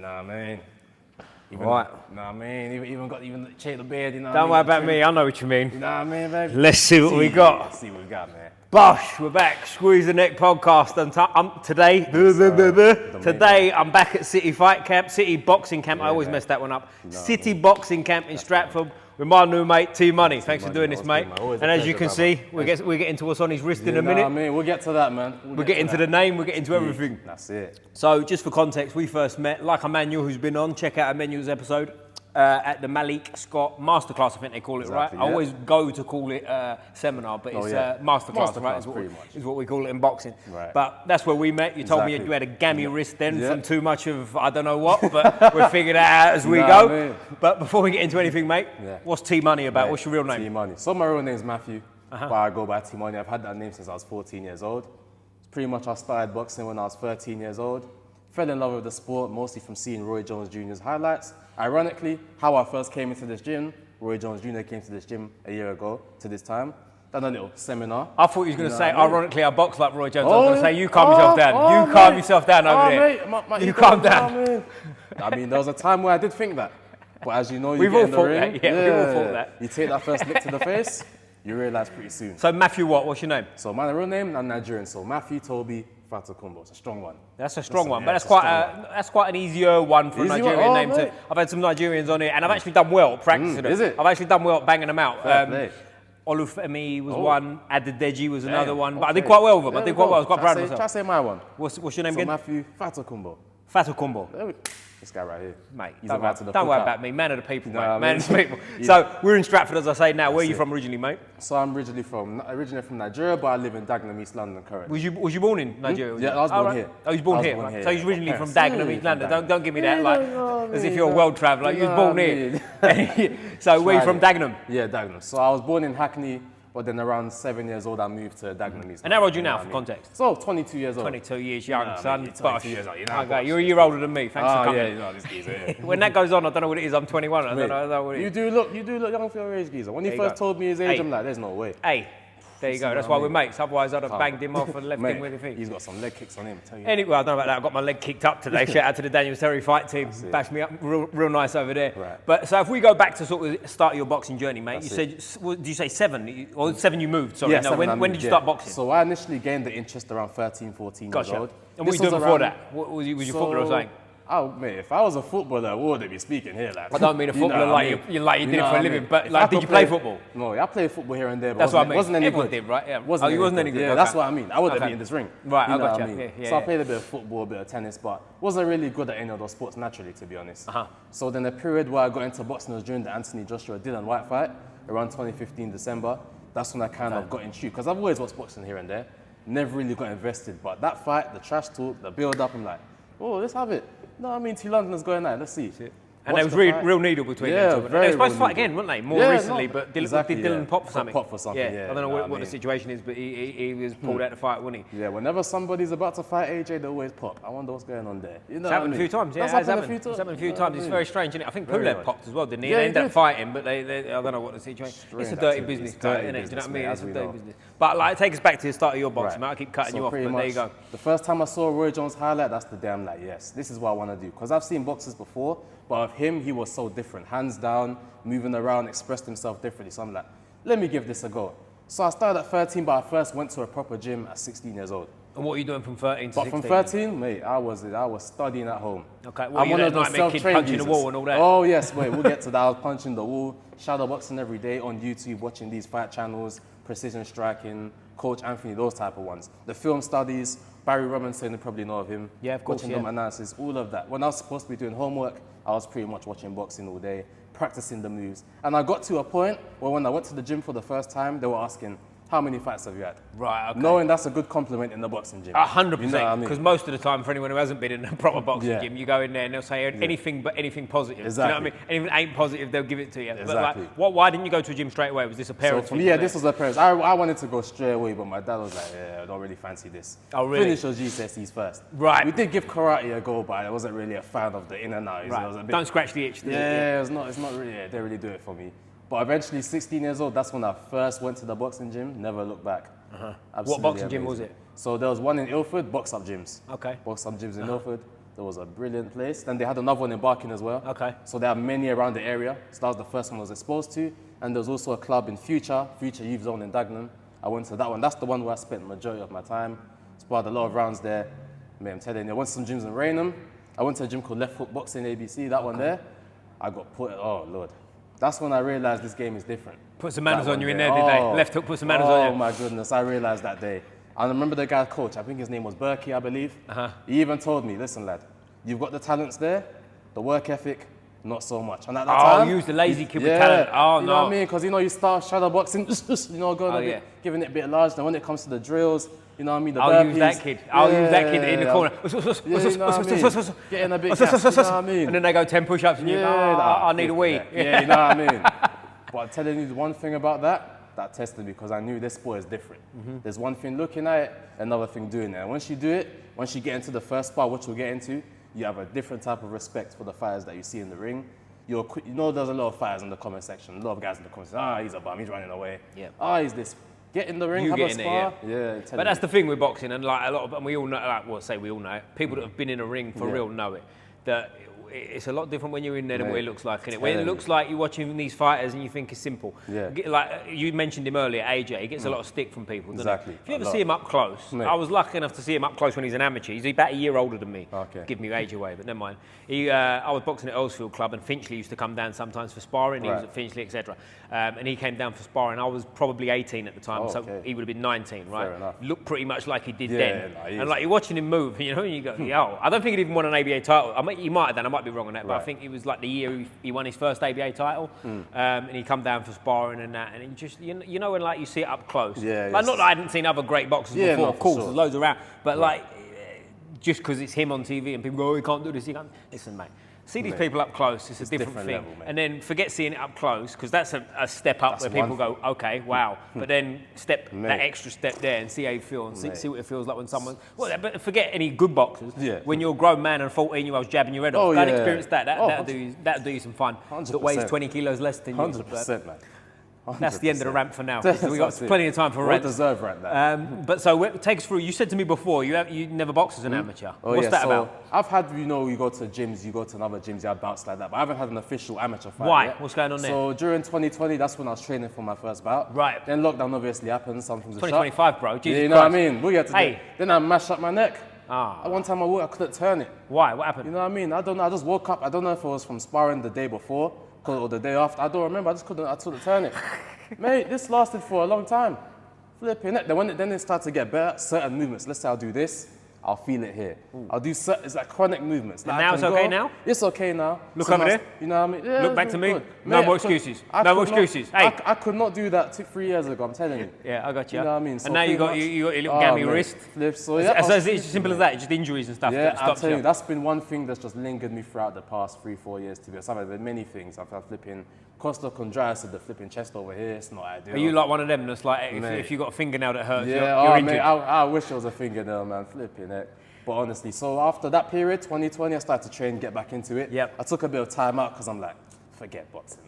Nah, man. Even, Right. Nah, man. Even shave the beard, you know. Don't worry about me, I know what you mean. You know what I mean, baby? Let's see what we got. Let's see what we got, man. Bosh, we're back. Squeeze the Neck podcast. And today I'm back at City Fight Camp, City Boxing Camp. I always mess that one up. City Boxing Camp in Stratford with my new mate TMoney. Thanks for doing this, mate. And as you can see, we get into what's on his wrist in a minute. I mean, we'll get to that, man. We'll get into the name, we'll get into everything. That's it. So just for context, we first met, like Emmanuel who's been on, check out Emmanuel's episode, at the Malik Scott masterclass, I think they call it, right? I always go to call it seminar, but it's masterclass, right? Is what we call it in boxing. Right. But that's where we met. You told me you had a gammy wrist then from too much of I don't know what, but we'll figure that out as we go. Man. But before we get into anything, mate, what's TMoney about? What's your real name? TMoney. So my real name is Matthew, but I go by TMoney. I've had that name since I was 14 years old. Pretty much I started boxing when I was 13 years old. Fell in love with the sport, mostly from seeing Roy Jones Jr.'s highlights. Ironically, how I first came into this gym, Roy Jones Jr. came to this gym a year ago to this time. Done a little seminar. I thought you were going to say, ironically, I box like Roy Jones. I was going to say, you calm yourself down. You calm yourself down over there. Mate, you calm down. I mean, there was a time where I did think that. But as you know, you we've get all in the thought ring. That. Yeah, we've all thought that. You take that first lick to the face, you realise pretty soon. So Matthew what? What's your name? So my real name, I'm Nigerian. So Matthew Toby Fatakumbo. It's a strong one. That's a strong one, but that's quite an easier one for a Nigerian name too. I've had some Nigerians on here, and I've actually done well practicing them. Is it? I've actually done well banging them out. Olufemi was one, Adedeji was another one, but I did quite well with them. I did quite well. I was quite proud of myself. Try to say my one. What's your name again? Matthew Fatakumbo. Fatakumbo. This guy right here. Mate, don't worry about me. Man of the people, mate. Man of the people. Yeah. So we're in Stratford, as I say now. Where are you from originally, mate? So I'm originally from Nigeria, but I live in Dagenham, East London currently. Was you born in Nigeria? Yeah, I was born here. Oh, you was born here. Right? So he's originally from Dagenham, East London. Don't give me that like as if you're a world traveller. You was born here. So where are you from, Dagenham? Yeah, Dagenham. So I was born in Hackney. But then around 7 years old, I moved to Dagenham East. And how old are you now, for context? So 22 years old. 22 years young, son. 22 years old. Okay, you're a year older than me. Thanks for coming. Yeah, you know this geezer. When that goes on, I don't know what it is. I'm 21. I don't know what it is. You do look young for your age, geezer. When he first told me his age, I'm like, there's no way. Hey. There you go. That's why we're mates. Otherwise, I'd have banged him off and left him with his feet. He's got some leg kicks on him. I tell you. Anyway, I don't know about that. I got my leg kicked up today. Shout out to the Daniel Terry fight team. Bashed me up real nice over there. Right. But so if we go back to sort of start your boxing journey, mate, you said, did you say 7? Or 7 you moved? Sorry. Yeah, no, when did you start boxing? So I initially gained the interest around 13, 14 years old. And what were you doing before that? What was you footballer or something? Oh, mate, if I was a footballer, what would they be speaking here? Like, I don't mean a footballer you did it for a living, but like, did you play football? No, I played football here and there, but that's what I mean. Wasn't any Everyone good. Did, right? Yeah. You wasn't any good. Yeah, that's what I mean. I would have been in this ring. Right, I got you. So I played a bit of football, a bit of tennis, but wasn't really good at any of those sports naturally, to be honest. So then the period where I got into boxing was during the Anthony Joshua Dylan White fight, around 2015 December. That's when I kind of got intrigued, because I've always watched boxing here and there, never really got invested. But that fight, the trash talk, the build-up, I'm like, oh, let's have it. No, I mean, T London's going out. Let's see. And there was real needle between them two. They were supposed to fight again, weren't they? More recently, but did Dylan pop for something? Pop for something, yeah. I don't know what the situation is, but he was pulled out the fight, wasn't he? Yeah, whenever somebody's about to fight AJ, they always pop. I wonder what's going on there. You know, it's happened a few times, yeah. It's happened a few times. It's very strange, isn't it? I think Pulev popped as well, didn't he? They ended up fighting, but I don't know what the situation is. It's a dirty business, isn't it? Do you know what I mean? It's a dirty business. But like, take us back to the start of your boxing, mate. I keep cutting you off, but there you go. The first time I saw Roy Jones highlight, that's the day I'm like, yes, this is what I want to do. Because I've seen boxers before, but of him, he was so different. Hands down, moving around, expressed himself differently. So I'm like, let me give this a go. So I started at 13, but I first went to a proper gym at 16 years old. And what are you doing from 13 to 16? But from 13, mate, I was studying at home. Okay, well, I'm one of those self-trained punching the wall and all that. Oh yes, wait, we'll get to that. I was punching the wall, shadow boxing every day on YouTube, watching these fight channels, precision striking, Coach Anthony, those type of ones. The film studies, Barry Robinson, you probably know of him. Yeah, of course, watching them analysis, all of that. When I was supposed to be doing homework, I was pretty much watching boxing all day, practicing the moves. And I got to a point where when I went to the gym for the first time, they were asking, how many fights have you had? Right, okay. Knowing that's a good compliment in the boxing gym. 100%, because most of the time, for anyone who hasn't been in a proper boxing gym, you go in there and they'll say anything but anything positive. Exactly. Do you know what I mean? Anything ain't positive, they'll give it to you. Exactly. But like, why didn't you go to a gym straight away? Was this a parent's thing? Yeah, this was a parent's. I wanted to go straight away, but my dad was like, yeah, I don't really fancy this. Oh, really? Finish your GCSEs first. Right. We did give karate a go, but I wasn't really a fan of the in and out. Right. It was a bit, don't scratch the itch. It's not really, they didn't really do it for me. But eventually, 16 years old, that's when I first went to the boxing gym, never looked back. What boxing gym was it? So there was one in Ilford, box-up gyms. Okay. Box-up gyms in Ilford. There was a brilliant place. Then they had another one in Barking as well. Okay. So they have many around the area. So that was the first one I was exposed to. And there was also a club in Future Youth Zone in Dagenham. I went to that one. That's the one where I spent the majority of my time. Sparred a lot of rounds there. Man, I'm telling you, I went to some gyms in Raynham. I went to a gym called Left Hook Boxing ABC, that one there. I got put, oh Lord. That's when I realized this game is different. Put some manners on you in there, did they? Left hook, put some manners on you. Oh my goodness, I realized that day. I remember the guy coach, I think his name was Berkey, I believe. He even told me, listen lad, you've got the talents there, the work ethic, not so much. And at that time, use the lazy kid with talent. Oh, you know what I mean? Because you start shadow boxing, going a bit, giving it a bit large. Then when it comes to the drills, you know what I mean? The I'll use that kid. I'll use that kid in the corner. You know what I mean? Getting a bit gas, you know what I mean? And then they go 10 push-ups and you go, I need a wee. Yeah, you know what I mean? But I'm telling you the one thing about that tested me because I knew this sport is different. There's one thing looking at it, another thing doing it. And once you do it, once you get into the first part, which we'll get into, you have a different type of respect for the fighters that you see in the ring. You know there's a lot of fighters in the comment section, a lot of guys in the comments, he's a bum, he's running away. He's this. Get in the ring, have a spar. But that's the thing with boxing, and like a lot of, and we all know, we all know it. People that have been in a ring for real know it. That it's a lot different when you're in there than what it looks like, innit? When it looks like you're watching these fighters and you think it's simple. Like you mentioned him earlier, AJ, he gets a lot of stick from people, doesn't he? If you ever see him up close, I was lucky enough to see him up close when he's an amateur. He's about a year older than me. Give me age away, but never mind. I was boxing at Earlsfield Club, and Finchley used to come down sometimes for sparring. He was at Finchley, etc. And he came down for sparring. I was probably 18 at the time, so he would have been 19, right? Looked pretty much like he did then. And like you're watching him move, you know, and you go, yo, I don't think he'd even won an ABA title. He might have done, I might be wrong on that, but I think it was like the year he won his first ABA title, and he come down for sparring and that, and it just, you know, when like you see it up close. Like, not that I hadn't seen other great boxers before, of course, there's loads around, but like, just because it's him on TV and people go, he can't do this, he can't. Listen, mate. See these people up close, it's a different thing. Level, and then forget seeing it up close, because that's a step up where people go, okay, wow. But then that extra step there and see how you feel and see what it feels like when someone, but forget any good boxers. When you're a grown man and 14-year-olds jabbing your head off, go and experience that. That'll do you some fun. 100%. That weighs 20 kilos less than you. 100%, man. 100%. That's the end of the rant for now. We've got plenty of time for rant. We deserve rant that. But so take us through. You said to me before you never boxed as an amateur. What's that about? I've had, you go to gyms, you go to another gyms, you have bouts like that, but I haven't had an official amateur fight. Why? Yet. What's going on there? So during 2020, that's when I was training for my first bout. Right. Then lockdown obviously happened. Something's 2025, bro. Jesus you know Christ. what I mean? We get to Then I mashed up my neck. At one time I couldn't turn it. Why? What happened? You know what I mean? I don't know. I just woke up. I don't know if it was from sparring the day before or the day after. I don't remember. I couldn't turn it. Mate, this lasted for a long time. Flipping it. Then it started to get better. Certain movements. Let's say I'll do this. I'll feel it here. I'll do it's like chronic movements. And now it's okay now? It's okay now. Look over there. You know what I mean? Yeah, look back to me. Good. No Mate, more excuses. No more excuses. Hey. I could not do that 3 years ago, I'm telling you. Yeah, I got you. You know what I mean? So and now you got your little gammy wrist. Flips. So it's as simple as that, just injuries and stuff. Yeah, I'll tell you, that's been one thing that's just lingered me throughout the past 3-4 years, to be honest. I've had many things. I've had flipping costochondritis of the flipping chest over here. It's not ideal. Are you like one of them that's like, if you got a fingernail that hurts, yeah, you're injured? Mate, I wish it was a fingernail, man. Flipping it. But honestly, so after that period, 2020, I started to train, get back into it. I took a bit of time out because I'm like, forget boxing.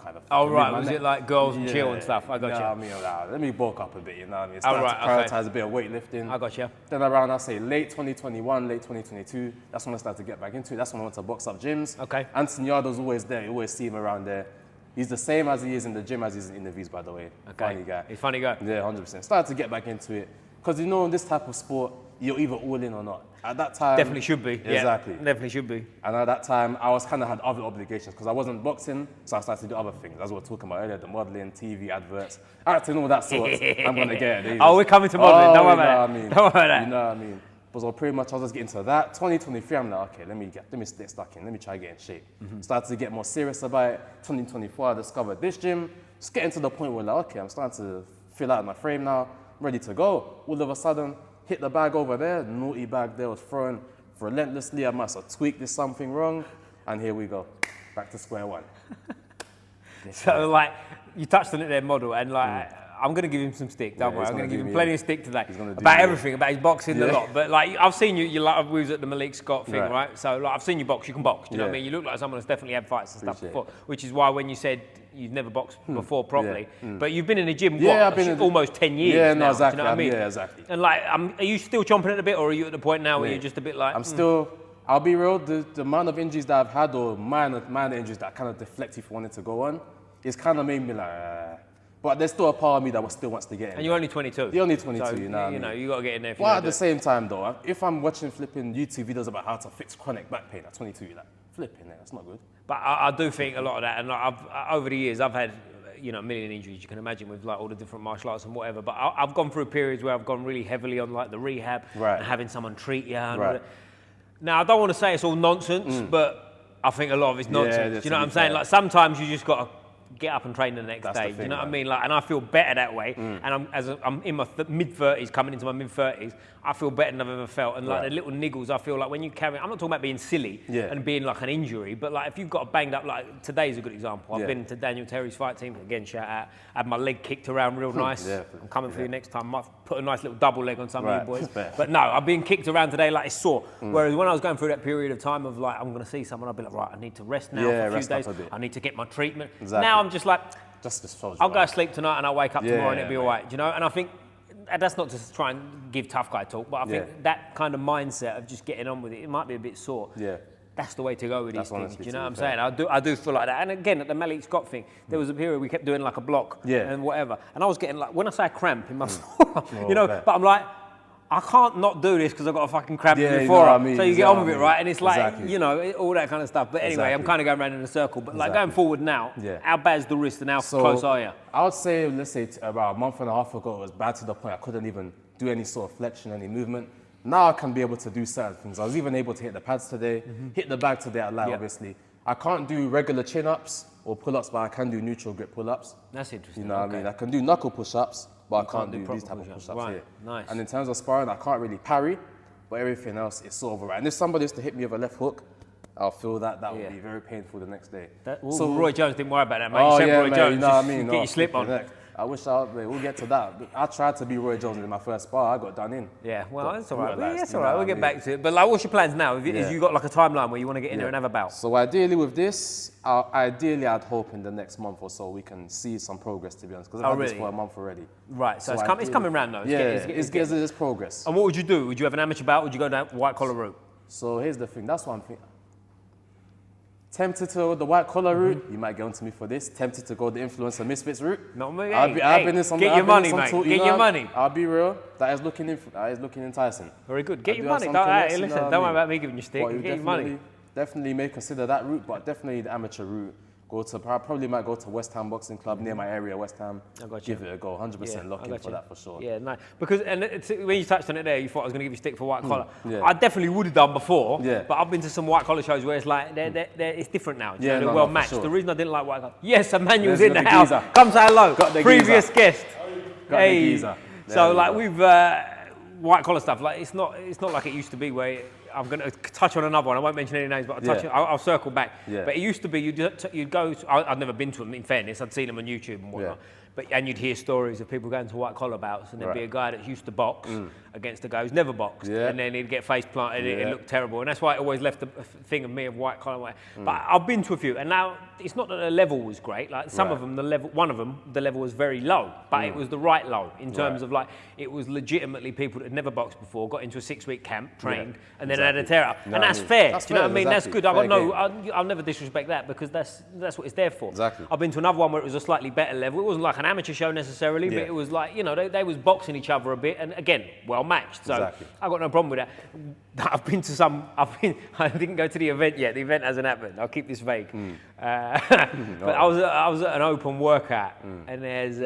Kind of was it like girls and chill and stuff? I got you. I mean, let me bulk up a bit, you know what I mean? Started to prioritize a bit of weightlifting. I got you. Then around, I say, late 2021, late 2022, that's when I started to get back into it. That's when I went to box up gyms. Okay. Anthony Yardo's always there. You always see him around there. He's the same as he is in the gym as he is in interviews, by the way. Okay. Funny guy. He's a funny guy. Yeah, 100%. Started to get back into it. Because you know, in this type of sport, you're either all in or not. At that time... Definitely should be. Exactly. Yeah, definitely should be. And at that time, I was kind of had other obligations because I wasn't boxing, so I started to do other things. As we were talking about earlier, the modelling, TV adverts, acting, all that sort. I'm going to get it. We're coming to modelling. Don't worry about that. Don't worry about that. You know what I mean? But so pretty much I was just getting to that. 2023, I'm like, okay, let me get stuck in. Let me try to get in shape. Started to get more serious about it. 2024, I discovered this gym. Just getting to the point where like, okay, I'm starting to fill out my frame now. I'm ready to go. All of a sudden, hit the bag over there. Naughty bag there was thrown relentlessly. I must have tweaked this something wrong. And here we go. Back to square one. So like, you touched on it there, model, and like, I'm going to give him some stick, don't worry. I'm going to give him plenty of stick today. About everything, about his boxing, a lot. But like, I've seen you like, we was at the Malik Scott thing, right? So like, I've seen you box, you can box, do you know what I mean? You look like someone that's definitely had fights and stuff before, which is why when you said you've never boxed before properly, but you've been in the gym, almost 10 years now, exactly. Do you know what I mean? Yeah, exactly. And like, are you still chomping at a bit, or are you at the point now where you're just a bit like... I'm still I'll be real, the amount of injuries that I've had, or minor injuries that kind of deflect you from wanting to go on, it's kind of made me like, but there's still a part of me that still wants to get in. And you're only 22. You're only 22, so, you know what I mean? You know, you got to get in there. But at the same time, though, if I'm watching flipping YouTube videos about how to fix chronic back pain at 22, you're like, flipping it, that's not good. But I do think a lot of that, and over the years, I've had, you know, a million injuries, you can imagine, with like all the different martial arts and whatever. But I've gone through periods where I've gone really heavily on like the rehab and having someone treat you. And all that. Now, I don't want to say it's all nonsense, but I think a lot of it's nonsense. Do you know what I'm saying? Like sometimes you just got to get up and train the next day. Do you know what I mean? Like, and I feel better that way. And I'm in my mid-30s, coming into my mid-30s, I feel better than I've ever felt. And like the little niggles, I feel like when you carry, I'm not talking about being silly and being like an injury, but like if you've got a banged up, like today's a good example. I've been to Daniel Terry's fight team, again, shout out. I had my leg kicked around real nice. I'm coming for you next time. I've put a nice little double leg on some of you boys. But no, I've been kicked around today like it's sore. Whereas when I was going through that period of time of like, I'm going to see someone, I'll be like, right, I need to rest now for a few days. I need to get my treatment. Now I'm just like, I'll go to sleep tonight and I'll wake up tomorrow and it'll be all right, you know? And I think that's not to try and give tough guy talk, but I think that kind of mindset of just getting on with it might be a bit sore. That's the way to go with these things, do you know what I'm saying? I do feel like that. And again, at the Malik Scott thing, there was a period we kept doing like a block and whatever. And I was getting like, when I say a cramp in my forearm, you know, but I'm like, I can't not do this because I've got a fucking cramp in my forearm. So you get on with it, right? And it's like, you know, all that kind of stuff. But anyway, I'm kind of going around in a circle. But like going forward now, how bad is the wrist and how close are you? I would say, let's say about a month and a half ago, it was bad to the point I couldn't even do any sort of flexion, any movement. Now I can be able to do certain things. I was even able to hit the pads today, hit the bag today at light, obviously. I can't do regular chin-ups or pull-ups, but I can do neutral grip pull-ups. That's interesting. You know what I mean? I can do knuckle push-ups, but I can't do these type of push-ups here. Nice. And in terms of sparring, I can't really parry, but everything else is sort of alright. And if somebody is to hit me with a left hook, I'll feel that would be very painful the next day. So Roy Jones didn't worry about that, mate. You said Roy Jones, you know what I mean? Get your slip on. I wish we'll get to that. I tried to be Roy Jones in my first spar, I got done in. Yeah, well, that's all right. That's all right, we'll get back to it. But like, what's your plans now? Have you got like a timeline where you want to get in there and have a bout? So ideally with this, I'd hope in the next month or so we can see some progress, to be honest, because I've had this for a month already. Right, so it's coming round though. It's progress. And what would you do? Would you have an amateur bout? Would you go down white collar route? So here's the thing, that's what I'm thinking. Tempted to go the white collar route, you might get onto me for this. Tempted to go the influencer misfits route. Not me. I've been in some. Get your money, mate. Get your money. I'll be real. That is looking enticing. Very good. Get your money. Listen, don't worry about me giving you stick. Get your money. Definitely may consider that route, but definitely the amateur route. Probably might go to West Ham Boxing Club near my area, West Ham. I got you. Give it a go, 100% lock in for that for sure. Yeah, nice. Because when you touched on it there, you thought I was going to give you stick for white collar. I definitely would have done before, but I've been to some white collar shows where it's like it's different now. They're well matched. Sure. The reason I didn't like white collar, yes, Emmanuel's in the house. Come say hello. Previous guest. Hey. So like with white collar stuff, like it's not like it used to be where. I'm going to touch on another one. I won't mention any names, but I'll circle back. But it used to be you'd go. I'd never been to them. In fairness, I'd seen them on YouTube and whatnot. And you'd hear stories of people going to white collar bouts, and there'd be a guy that used to box against a guy who's never boxed, and then he'd get face planted. It looked terrible, and that's why it always left the thing of me of white collar. But I've been to a few, and now it's not that the level was great. Like some of them, one of them, the level was very low, but it was the right low in terms of like it was legitimately people that had never boxed before, got into a 6-week camp, trained, and then had a tear up, and that's fair. Do you know what I mean? That's good. I'll never disrespect that because that's what it's there for. Exactly. I've been to another one where it was a slightly better level. It wasn't like an amateur show necessarily, but it was like, you know, they was boxing each other a bit, and again, well matched. So I got no problem with that. I've been to some. I didn't go to the event yet. The event hasn't happened. I'll keep this vague. But I was at an open workout, and there's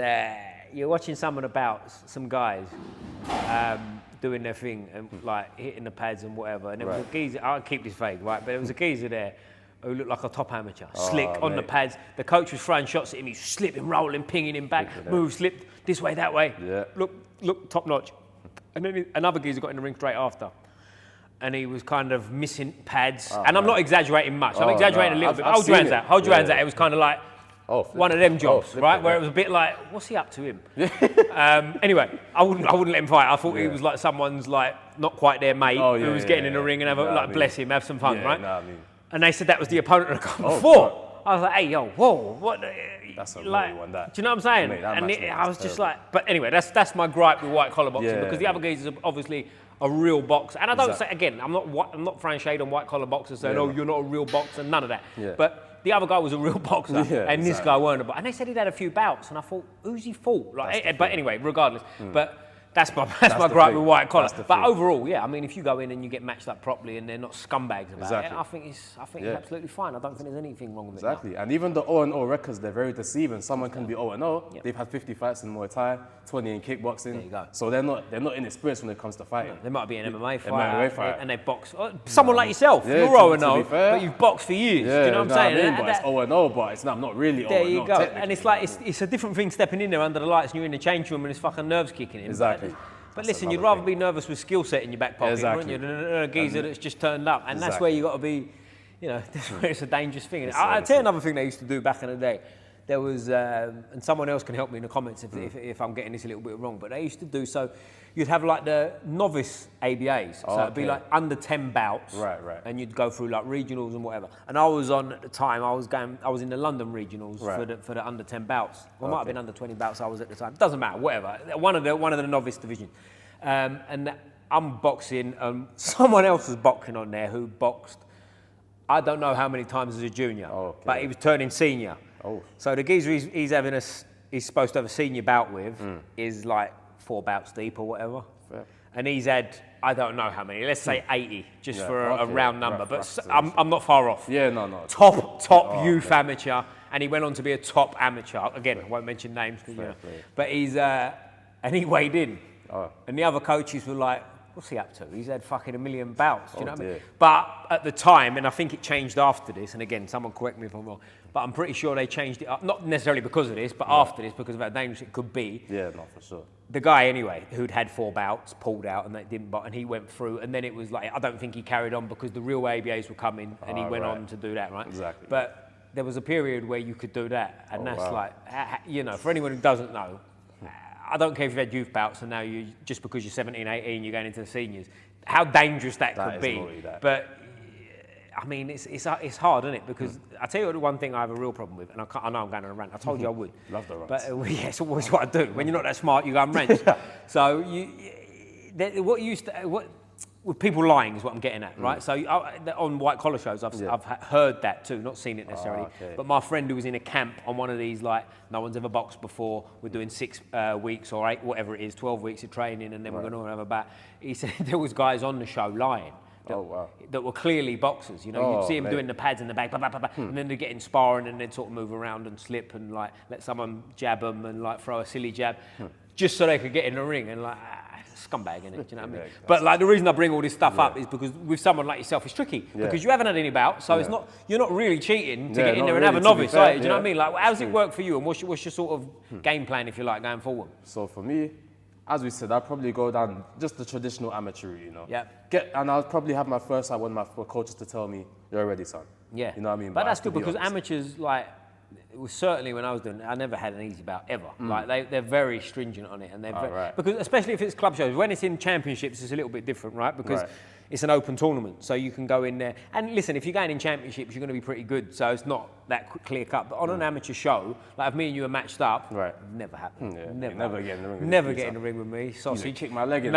you're watching some guys doing their thing and like hitting the pads and whatever. And there was a geezer. I'll keep this vague, right? But there was a geezer there who looked like a top amateur, slick on the pads. The coach was throwing shots at him. He's slipping, rolling, pinging him back, slipped this way, that way. Look, top notch. And then another geezer got in the ring straight after. And he was kind of missing pads. And I'm not examinating much. I'm exaggerating a little bit. Hold your hands out. Hold your hands out. It was kind of like one of them jobs, right? Where it was a bit like, what's he up to him? Anyway, I wouldn't let him fight. I thought he was like someone's like not quite their mate who was getting in the ring and have bless him, have some fun, right? And they said that was the opponent that come before. I was like, hey, yo, whoa, what? That's a like, really one, that. Do you know what I'm saying? And I was just like, but anyway, that's my gripe with white collar boxing because the other geezers obviously a real boxer. And I don't say, again, I'm not throwing shade on white collar boxers saying, oh, you're not a real boxer, none of that. Yeah. But the other guy was a real boxer, and this guy weren't. And they said he'd had a few bouts, and I thought, who's he fought? Like, but anyway, regardless. But that's my gripe with white collar. But overall, yeah, I mean, if you go in and you get matched up properly and they're not scumbags about it, I think it's absolutely fine. I don't think there's anything wrong with it. Exactly. And even the 0-0 records, they're very deceiving. Someone can be 0-0. They've had 50 fights in Muay Thai, 20 in kickboxing. There you go. So they're not inexperienced when it comes to fighting. No, they might be an MMA fighter, and they box. Someone like yourself, you're 0-0, but you've boxed for years. Do you know what I'm saying? But it's 0-0, but I'm not really 0-0. There you go. And it's like, it's a different thing stepping in there under the lights and you're in the change room and it's fucking nerves kicking in. Exactly. But listen, you'd rather be nervous with skill set in your back pocket, wouldn't you, than a geezer that's just turned up. And that's where you got to be, that's where it's a dangerous thing. I'll tell you another thing they used to do back in the day. There was, and someone else can help me in the comments if I'm getting this a little bit wrong, but they used to do so. You'd have like the novice ABAs, so it'd be like under 10 bouts, right, and you'd go through like regionals and whatever. And I was on at the time. I was in the London regionals for the under 10 bouts. Well, it might have been under 20 bouts. I was at the time. Doesn't matter, whatever. One of the novice divisions, and I'm boxing. Someone else was boxing on there who boxed. I don't know how many times as a junior, but he was turning senior. So the geezer he's supposed to have a senior bout with is like 4 bouts deep or whatever. And he's had, I don't know how many, let's say 80, just for a round number. But I'm not far off. Yeah, no. Top youth amateur, and he went on to be a top amateur. Again, I won't mention names, but and he weighed in. And the other coaches were like, what's he up to? He's had fucking 1 million bouts, do you know what I mean? But at the time, and I think it changed after this, and again, someone correct me if I'm wrong, but I'm pretty sure they changed it up, not necessarily because of this, but after this, because of how dangerous it could be. Yeah, no, for sure. The guy, anyway, who'd had 4 bouts, pulled out, and they didn't, and he went through, and then it was like, I don't think he carried on because the real ABAs were coming, and he went on to do that, right? Exactly. But there was a period where you could do that, and that's like, for anyone who doesn't know, I don't care if you've had youth bouts and now just because you're 17, 18, you're going into the seniors. How dangerous that could be. But I mean, it's hard, isn't it? Because I tell you the one thing I have a real problem with, and I know I'm going on a rant. I told you I would. Love the rant. But it's always what I do. When you're not that smart, you go on rants. So with people lying is what I'm getting at, right? So on white collar shows, I've heard that too, not seen it necessarily. But my friend who was in a camp on one of these, like, no one's ever boxed before, we're doing 6 weeks or 8, whatever it is, 12 weeks of training, and then we're going to have a bat. He said there was guys on the show lying. That were clearly boxers, you'd see them doing the pads in the back, and then they'd get in sparring and they'd sort of move around and slip and like let someone jab them and like throw a silly jab, just so they could get in the ring and like, scumbag, innit? Do you know what I mean? But like the reason I bring all this stuff up is because with someone like yourself, it's tricky because you haven't had any bouts, so it's not, you're not really cheating to get in there and have a novice, right? Do you know what I mean? Like, how does it work for you, and what's your sort of game plan, if you like, going forward? So for me, as we said, I'd probably go down just the traditional amateur route, and I'll probably have my first fight when my coaches to tell me, you're ready, son. Yeah. You know what I mean? But that's good because amateurs, like, it was certainly when I was doing it, I never had an easy bout ever. Like they're very stringent on it, and they're because especially if it's club shows. When it's in championships, it's a little bit different, right? Because it's an open tournament, so you can go in there. And listen, if you're going in championships, you're going to be pretty good, so it's not that clear cut. But on an amateur show, like if me and you are matched up, never happened. Never get in the ring. Never get in the ring with me. Sausage. You kick my leg in.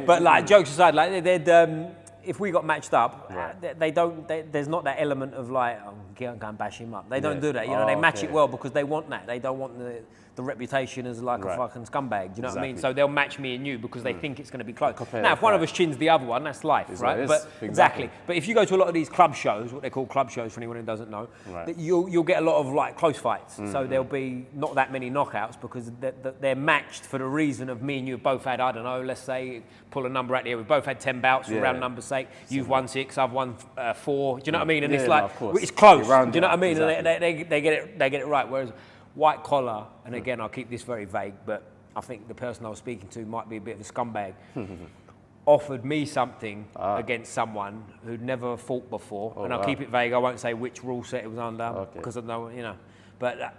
But like jokes aside, like they'd. If we got matched up, there's not that element of like, oh, go and bash him up. They don't do that. They match it well because they want that. They don't want the reputation as like a fucking scumbag. Do you know what I mean? So they'll match me and you because they think it's going to be close. Now, if one of us chins the other one, that's life, right? But exactly. But if you go to a lot of these club shows, what they call club shows for anyone who doesn't know, that you'll get a lot of like close fights. So there'll be not that many knockouts because they're matched for the reason of me and you have both had, I don't know, let's say, pull a number out there. We've both had 10 bouts for round number's sake. You've won 6, I've won 4. Do you know what I mean? And it's like, it's close. Do you know what I mean? Exactly. And they get it right. Whereas white collar, and again, I'll keep this very vague, but I think the person I was speaking to might be a bit of a scumbag, offered me something against someone who'd never fought before. And I'll keep it vague. I won't say which rule set it was under because I know, But,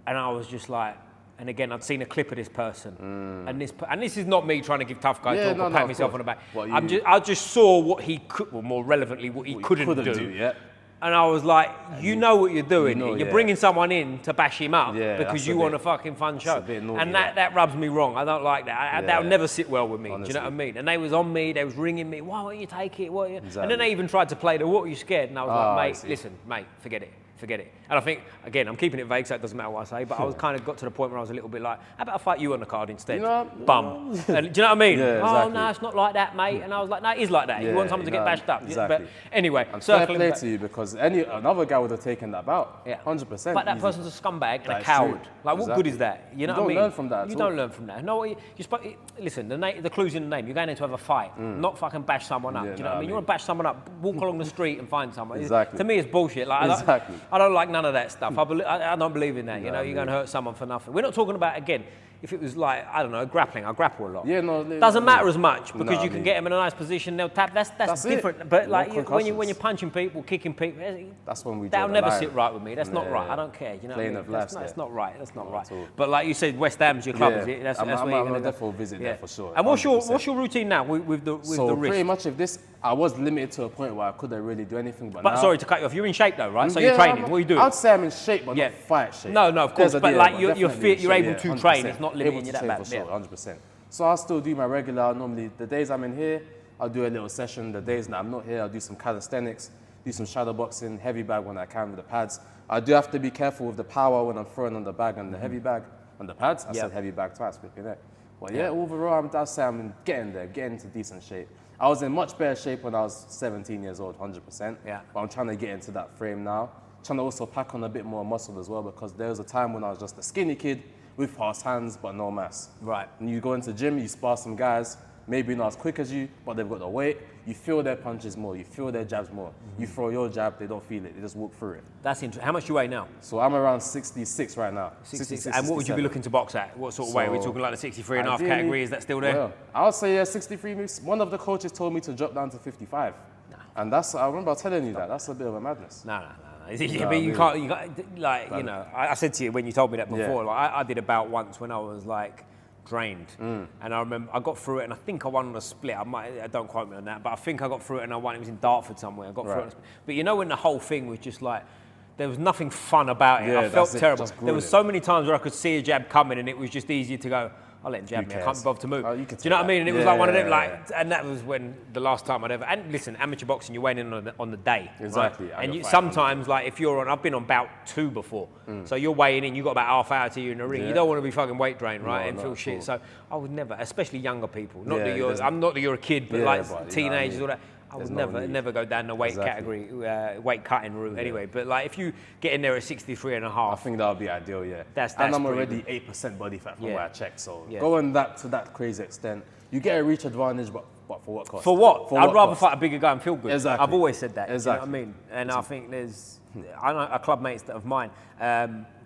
and I was just like, and again, I'd seen a clip of this person, and this is not me trying to give tough guy talk or pat myself on the back. I just saw what he could, well, more relevantly, what he couldn't do. And I was like, you know what you're doing. You're bringing someone in to bash him up because you want a fucking fun show. And that rubs me wrong. I don't like that. That would never sit well with me. Honestly. Do you know what I mean? And they was on me. They was ringing me. Why won't you take it? Exactly. And then they even tried to play the what are you scared? And I was like, mate, listen, mate, forget it. And I think, again, I'm keeping it vague so it doesn't matter what I say, but I was kind of got to the point where I was a little bit like, how about I fight you on the card instead? Bum. And, do you know what I mean? Yeah, exactly. Oh, no, it's not like that, mate. And I was like, no, it is like that. You want someone to get bashed up. Exactly. But anyway, and fair play to you because another guy would have taken that bout. 100%. But that person's a scumbag and a coward. Like, what good is that? You know what I mean? You don't learn from that. You don't learn from that. No, listen, the clue's in the name. You're going in to have a fight, not fucking bash someone up. Do you know what I mean? You want to bash someone up, walk along the street and find someone. Exactly. To me, it's bullshit. Like, I don't like none of that stuff. I don't believe in that. You know, you're going to hurt someone for nothing. We're not talking about, again, if it was like, I don't know, grappling, I grapple a lot. Doesn't matter as much because you can get them in a nice position, they'll tap. That's different. It. But like when you're punching people, kicking people, that's when we. That'll never sit right with me. That's not right. I don't care. You know, that's not right. That's not right. But like you said, West Ham's your club, is it? That's where you're going to definitely visit there for sure. And what's your routine now with the wrist? So pretty much, if this, I was limited to a point where I couldn't really do anything. But now, sorry to cut you off. You're in shape though, right? So you're training. What are you doing? I'd say I'm in shape, but not fight shape. No, of course. But like you're fit. You're able to train. It's not limiting you that bad. Sure, 100%. So I'll still do my regular, normally the days I'm in here, I'll do a little session. The days that I'm not here, I'll do some calisthenics, do some shadow boxing, heavy bag when I can with the pads. I do have to be careful with the power when I'm throwing on the bag and the heavy bag on the pads. I said heavy bag twice, flipping it. But overall, I'd say I'm getting there, getting into decent shape. I was in much better shape when I was 17 years old, 100%. Yeah. But I'm trying to get into that frame now. Trying to also pack on a bit more muscle as well because there was a time when I was just a skinny kid with fast hands but no mass. Right. And you go into the gym, you spar some guys, maybe not as quick as you, but they've got the weight. You feel their punches more, you feel their jabs more. You throw your jab, they don't feel it, they just walk through it. That's interesting. How much do you weigh now? So I'm around 66 right now. 66. And what would you be looking to box at? What sort of weight? Are we talking like the 63 and a half category? Is that still there? Well, I would say 63. One of the coaches told me to drop down to 55. And I remember telling you that. That's a bit of a madness. No. You can't, like, you know, I said to you when you told me that before, like, I did a bout once when I was like drained. And I remember I got through it and I think I won on a split. Don't quote me on that, but I think I got through it and I won. It was in Dartford somewhere. I got through it. But you know when the whole thing was just like, there was nothing fun about it. I felt terrible. There was so many times where I could see a jab coming and it was just easier to go, I'll let him jab me. I can't be bothered to move. Do you know what I mean? And it was like one of them, like, and that was when the last time I'd ever. And listen, amateur boxing, you're weighing in on the day. Exactly. Right? And sometimes, like, if you're on, I've been on bout 2 before. So you're weighing in, you've got about half hour to you in the ring. You don't want to be fucking weight drained, right? And feel shit. So I would never, especially younger people. Not that you're a kid, but like teenagers, all that. I would never go down the weight category, weight cutting route anyway. But like if you get in there at 63 and a half. I think that would be ideal, That's and I'm already 8% body fat from where I checked. So going to that crazy extent, you get a reach advantage, but for what cost? For what? I'd rather fight a bigger guy and feel good. Exactly. I've always said that. Exactly. You know what I mean? And I think I know a club mates of mine,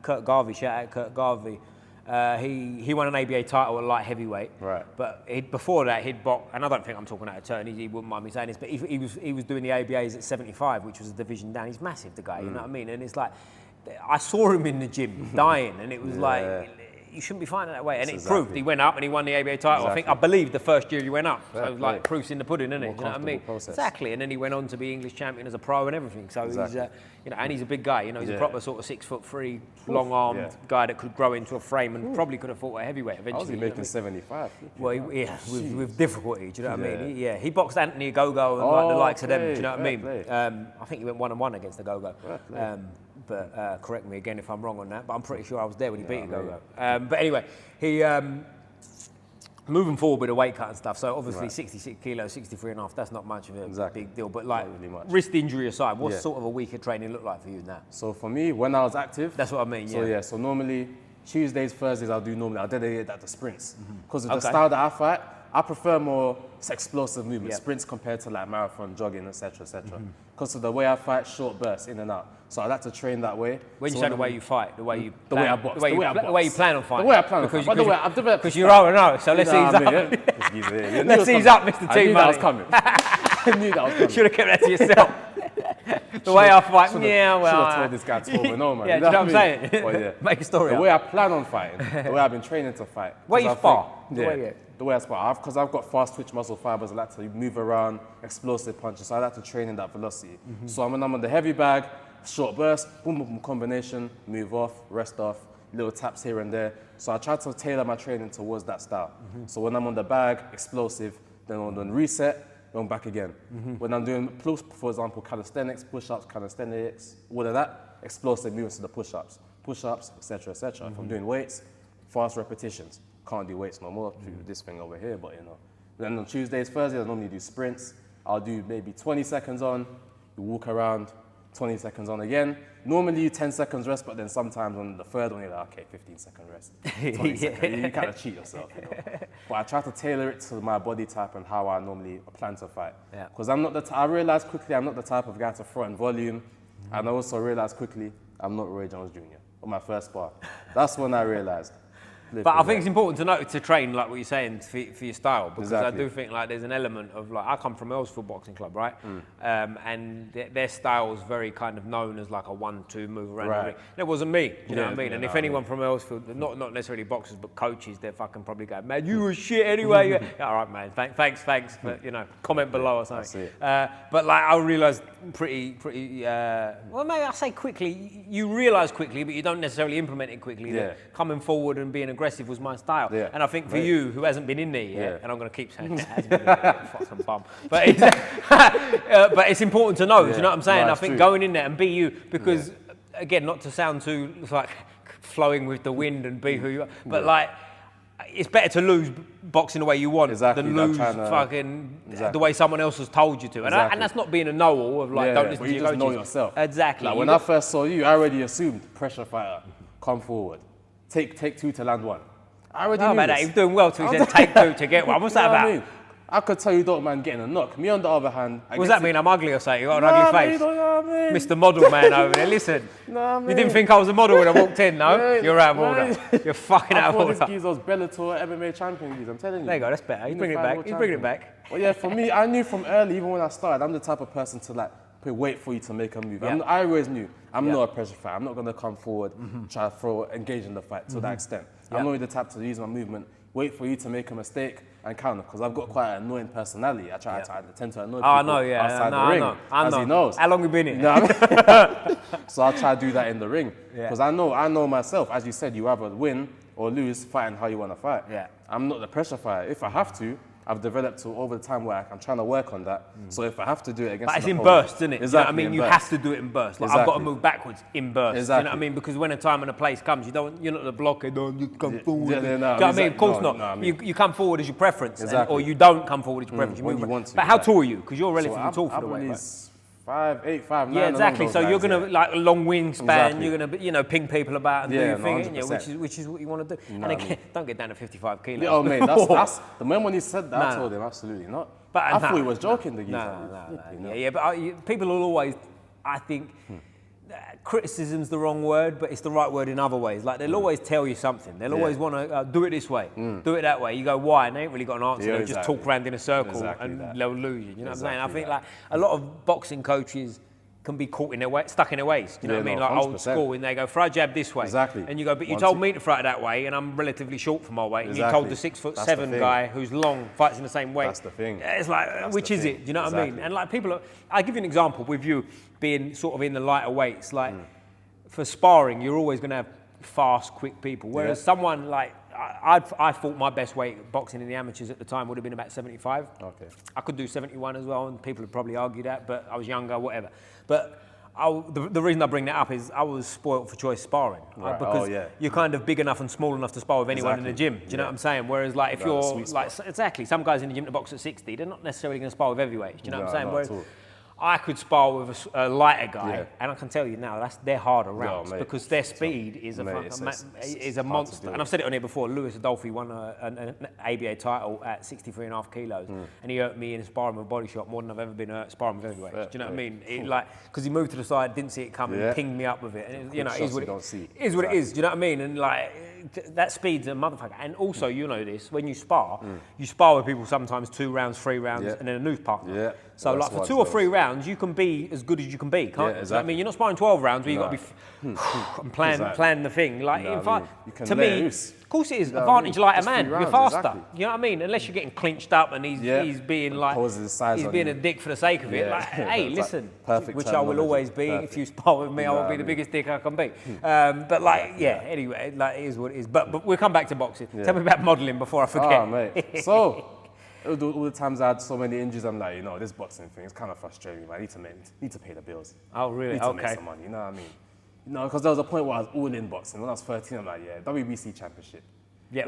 Kurt Garvey, shout out Kurt Garvey. He won an ABA title at light heavyweight. Right. But before that, he'd boxed, and I don't think I'm talking out of turn, he wouldn't mind me saying this, but he was doing the ABAs at 75, which was a division down. He's massive, the guy, you know what I mean? And it's like, I saw him in the gym dying, and it was like, you shouldn't be fighting that way. And it proved. He went up and he won the ABA title. I believe the first year he went up. So it was like proof's in the pudding, isn't it? You know what I mean? Process. Exactly. And then he went on to be English champion as a pro and everything. So he's, and he's a big guy. You know, he's a proper sort of 6'3", long-armed guy that could grow into a frame and probably could have fought a heavyweight eventually. I was making 75. Well, with difficulty. Do you know what I mean? He boxed Anthony Ogogo and like the likes of them. Do you know what I mean? I think he went 1-1 against Ogogo. But correct me again if I'm wrong on that, but I'm pretty sure I was there when he beat Gogo. But anyway, he moving forward with the weight cut and stuff, so obviously 66 kilos, 63 and a half, that's not much of a big deal. But like, really wrist injury aside, what sort of a week of training look like for you now? So for me, when I was active... That's what I mean, So normally, Tuesdays, Thursdays, I'll dedicate that to sprints. Because of the style that I fight, I prefer more explosive movement, sprints compared to like marathon, jogging, etc., etc. Because of the way I fight, short bursts, in and out. So I like to train that way. When you say the way you fight, the way you the way I box, the way you plan on fighting. The way I plan on fighting. By the way, I've developed. Because you're 0-0, so let's ease up. Let's ease up, Mr. TMoney. I knew that was coming. I knew that was coming. Should have kept that to yourself. The way I fight, should have told this guy to over, man. Yeah, do you know what I'm saying? Well, yeah. Make a story The up. way I plan on fighting, the way I've been training to fight. Where you spar? The way I spar. Because I've got fast twitch muscle fibers, I like to move around, explosive punches, so I like to train in that velocity. So when I'm on the heavy bag, short burst, boom, boom, boom, combination, move off, rest off, little taps here and there. So I try to tailor my training towards that style. So when I'm on the bag, explosive, then on the reset, then back again. When I'm doing, for example, calisthenics, push-ups, calisthenics, all of that, explosive movements to the push-ups, etc., etc. If I'm doing weights, fast repetitions. Can't do weights no more, this thing over here, but you know. Then on Tuesdays, Thursdays, I normally do sprints. I'll do maybe 20 seconds on, you walk around, 20 seconds on again. Normally 10 seconds rest, but then sometimes on the third one, you're like, okay, 15-second rest, 20 seconds. You kind of cheat yourself, you know. But I try to tailor it to my body type and how I normally plan to fight. Because I'm not I realized quickly I'm not the type of guy to throw in volume. And I also realized quickly I'm not Roy Jones Jr. on my first spar. That's when I realized. But I think it's important to note to train, like what you're saying, for your style, because I do think like there's an element of like, I come from Earlsfield Boxing Club, right? And their style is very kind of known as like a 1-2 move around the ring. And it wasn't me, you know what I mean? And if anyone from Earlsfield, not necessarily boxers, but coaches, they're fucking probably going, man, you were shit anyway. All right, man, thanks, but you know, comment below or something. But like I realised pretty, well, maybe I say quickly, you realise quickly, but you don't necessarily implement it quickly. That coming forward and being aggressive was my style. And I think for you, who hasn't been in there yet, and I'm going to keep saying it, hasn't been in there, fucking bum. But it's important to know, do you know what I'm saying? I think going in there and be you, because again, not to sound too like flowing with the wind and be who you are, but like, it's better to lose boxing the way you want than lose the way someone else has told you to. And, and that's not being a know-all of like, don't listen to your coaches. Know yourself. Exactly. Like when I first saw you, I already assumed pressure fighter, come forward, take two to land one. I already knew that. He's doing well to take two to get one. What's that about? I mean? I could tell you don't mind getting a knock. Me on the other hand, what does that mean? I'm ugly or something? You got an ugly face. Mr. Model Man over there. Listen, you didn't think I was a model when I walked in, no? You're out of order. You're fucking out of order. This geezer's Bellator MMA champion geezer, I'm telling you. There you go, that's better. He's bringing it back. Well, yeah, for me, I knew from early, even when I started, I'm the type of person to like wait for you to make a move. I always knew I'm not a pressure fighter. I'm not going to come forward, try to engage in the fight to that extent. I'm only the type to use my movement, wait for you to make a mistake and counter, because I've got quite an annoying personality. I tend to annoy people outside the ring, as he knows. How long have you been in? You know what I mean? So I'll try to do that in the ring, because I know myself. As you said, you either win or lose fighting how you want to fight. I'm not the pressure fighter. If I have to, I've developed to over the time where I'm trying to work on that. So if I have to do it against, but it's in bursts, isn't it? Exactly. You know what I mean, you have to do it in bursts. Like I've got to move backwards in bursts. Exactly. You know what I mean? Because when a time and a place comes, you're not the blocker. You come forward. Do you know what I mean? Of course not. You come forward as your preference, or you don't come forward as your preference. You move when you want to. But how tall are you? Because you're relatively tall for the weight. 5'8", 5'9". Yeah, exactly. So you're gonna like a long wingspan. You're gonna ping people about and do your thing, which is what you want to do. And again, don't get down to 55 kilos. Oh mate, that's the moment when he said that, I told him absolutely not. But I thought he was joking. The geezer. But people will always, I think, criticism's the wrong word, but it's the right word in other ways. Like they'll always tell you something. They'll always want to do it this way, do it that way. You go, why? And they ain't really got an answer. They'll just talk around in a circle and they'll lose you. You know what I'm saying? I think like a lot of boxing coaches can be caught in their way, stuck in their ways. Do you know what I mean? Like 100%. Old school, and they go, throw a jab this way. Exactly. And you go, but you told me to throw it that way, and I'm relatively short for my weight. And you told the 6'7" guy who's long, fights in the same weight. That's the thing. It's like, which is it? Do you know what I mean? And like I'll give you an example with you being sort of in the lighter weights. Like for sparring, you're always going to have fast, quick people. Whereas someone like, I thought my best weight boxing in the amateurs at the time would have been about 75. Okay. I could do 71 as well, and people would probably argue that, but I was younger, whatever. But the reason I bring that up is I was spoilt for choice sparring. Right. Because you're kind of big enough and small enough to spar with anyone in the gym. Do you know what I'm saying? Whereas like if you're like, exactly, some guys in the gym to box at 60, they're not necessarily going to spar with heavyweights. Do you know what I'm saying? Whereas I could spar with a lighter guy, and I can tell you now, they're harder rounds because their speed is a monster. And I've said it on here before. Lewis Adolphe won an ABA title at 63.5 kilos, and he hurt me in sparring with a body shot more than I've ever been hurt sparring with heavyweights. Do you know what I mean? Because he moved to the side, didn't see it coming, pinged me up with it, and it is what it is. Do you know what I mean? And like that speed's a motherfucker. And also, you know this, when you spar with people sometimes 2 rounds, 3 rounds, and then a new partner. So like for 2 or 3 rounds, you can be as good as you can be, can't you? I mean, you're not sparring 12 rounds where you've got to be and plan the thing. Like, to me, of course it is. Advantage lighter man. You're faster. You know what I mean? Unless you're getting clinched up and he's being like, he's being a dick for the sake of it. Like, hey, listen, which I will always be. If you spar with me, I will be the biggest dick I can be. But like, anyway, like it is what it is. But we'll come back to boxing. Tell me about modelling before I forget. Oh, mate. So, all the times I had so many injuries, I'm like, this boxing thing is kind of frustrating. I need to pay the bills. Oh, really? Need to make some money, you know what I mean? Because there was a point where I was all in boxing. When I was 13, I'm like, WBC championship. Yeah,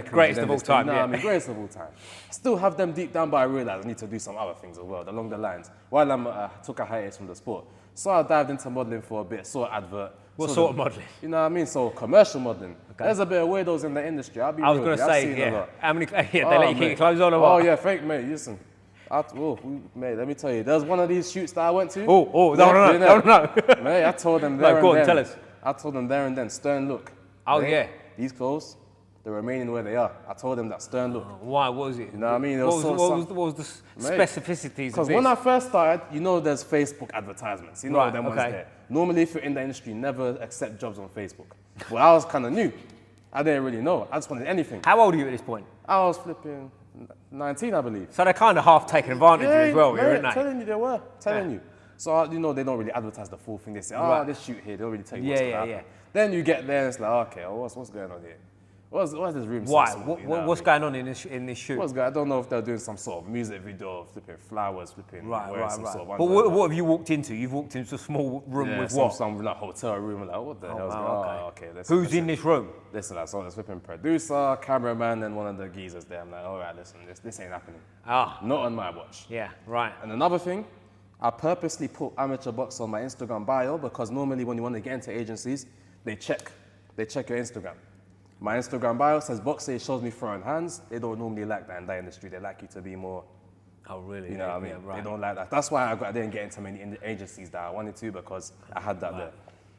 greatest of all time. I mean, greatest of all time. Still have them deep down, but I realized I need to do some other things as well, along the lines. While I took a hiatus from the sport. So I dived into modelling for a bit, saw an advert. What sort of modelling? You know what I mean? So commercial modelling. Okay. There's a bit of weirdos in the industry. I was going to say, how many? They let you keep your clothes on or what? Oh yeah, fake mate. Listen, mate. Let me tell you. There was one of these shoots that I went to. No. Mate, I told them there and go on, then. tell us. I told them there and then. Stern look. Oh mate, yeah. These clothes, they're remaining where they are. I told them that stern look. Why was it? You know what I mean? What was the specificities? Because when I first started, there's Facebook advertisements. You know them ones there. Normally, if you're in the industry, never accept jobs on Facebook. Well, I was kind of new. I didn't really know. I just wanted anything. How old are you at this point? I was flipping 19, I believe. So they're kind of half taking advantage of you as well, aren't they? Telling you they were. Telling you. So, they don't really advertise the full thing. They say, this shoot here. They don't really tell you what's going to happen. Then you get there and it's like, okay, what's going on here? What's this room? Why? What's going on in this shoot? I don't know if they're doing some sort of music video, flipping flowers, wearing some sort of. But what have you walked into? You've walked into a small room with what? Some like hotel room. Like, what the hell is going on? Okay. Who's in this room? Listen, I saw this flipping producer, cameraman, and one of the geezers there. I'm like, all right, listen, this ain't happening. Not on my watch. Yeah, right. And another thing, I purposely put amateur box on my Instagram bio because normally when you want to get into agencies, they check your Instagram. My Instagram bio says boxer, it shows me throwing hands. They don't normally like that in that industry. They like you to be more. Oh, really? You know what I mean? Right. They don't like that. That's why I didn't get into many agencies that I wanted to because I had that there.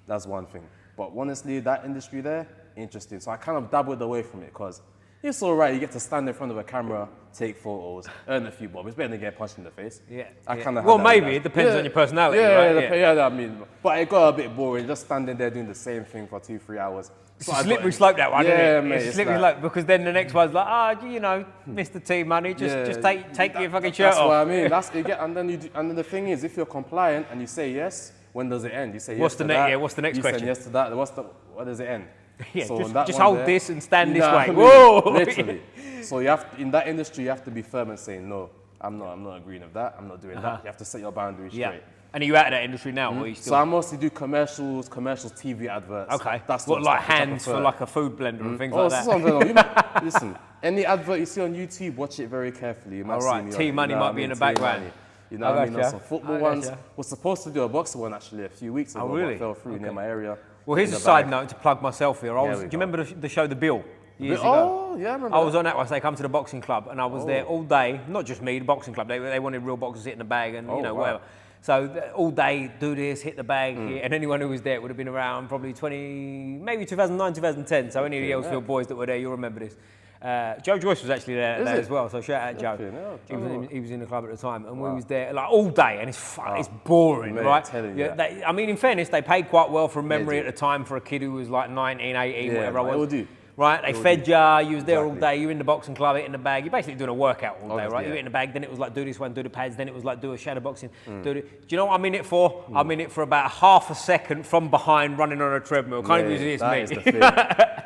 That's one thing. But honestly, that industry there, interesting. So I kind of dabbled away from it because it's all right. You get to stand in front of a camera, take photos, earn a few bob. It's better than getting punched in the face. Yeah. Well, maybe. It depends on your personality, right? I mean, but it got a bit boring just standing there doing the same thing for 2-3 hours. It's a slippery slope, that one, isn't it? Yeah, mate. It's slippery slope because then the next one's like, Mr. TMoney, just take your fucking shirt off. That's what I mean. And then the thing is, if you're compliant and you say yes, when does it end? You say yes to that. What's the next question? You say yes to that. What does it end? Yeah, so just hold this and stand this way. Whoa! Literally. So in that industry, you have to be firm and say, no, I'm not agreeing with that. I'm not doing that. You have to set your boundaries straight. And are you out of that industry now, or are you still? So I mostly do commercials, TV adverts. Okay. That's what, like hands for like a food blender and things like that? Listen, any advert you see on YouTube, watch it very carefully. You might see me T-Money might be in the background. You know what I mean? Some football ones. Was supposed to do a boxer one actually a few weeks ago, but fell through near my area. Well, here's a side note to plug myself here. Do you remember the show The Bill? Years ago. Oh, yeah, I remember. I was on that one. They come to the boxing club, and I was there all day. Not just me, the boxing club. They wanted real boxers hitting the bag and whatever. So all day, do this, hit the bag, and anyone who was there would have been around probably 2009, 2010. So any of the Ellsfield boys that were there, you'll remember this. Joe Joyce was actually there as well, so shout out Joe. He was in the club at the time, and we was there like all day, and it's boring, right? I mean, in fairness, they paid quite well from memory at the time for a kid who was like 19, 18, whatever I was. Right, they fed you was there all day, you're in the boxing club, hitting the bag, you're basically doing a workout all day, right? You're hitting the bag, then it was like do this one, do the pads, then it was like do a shadow boxing, do you know what I'm in it for? I'm in it for about half a second from behind running on a treadmill. Can't even see it's me.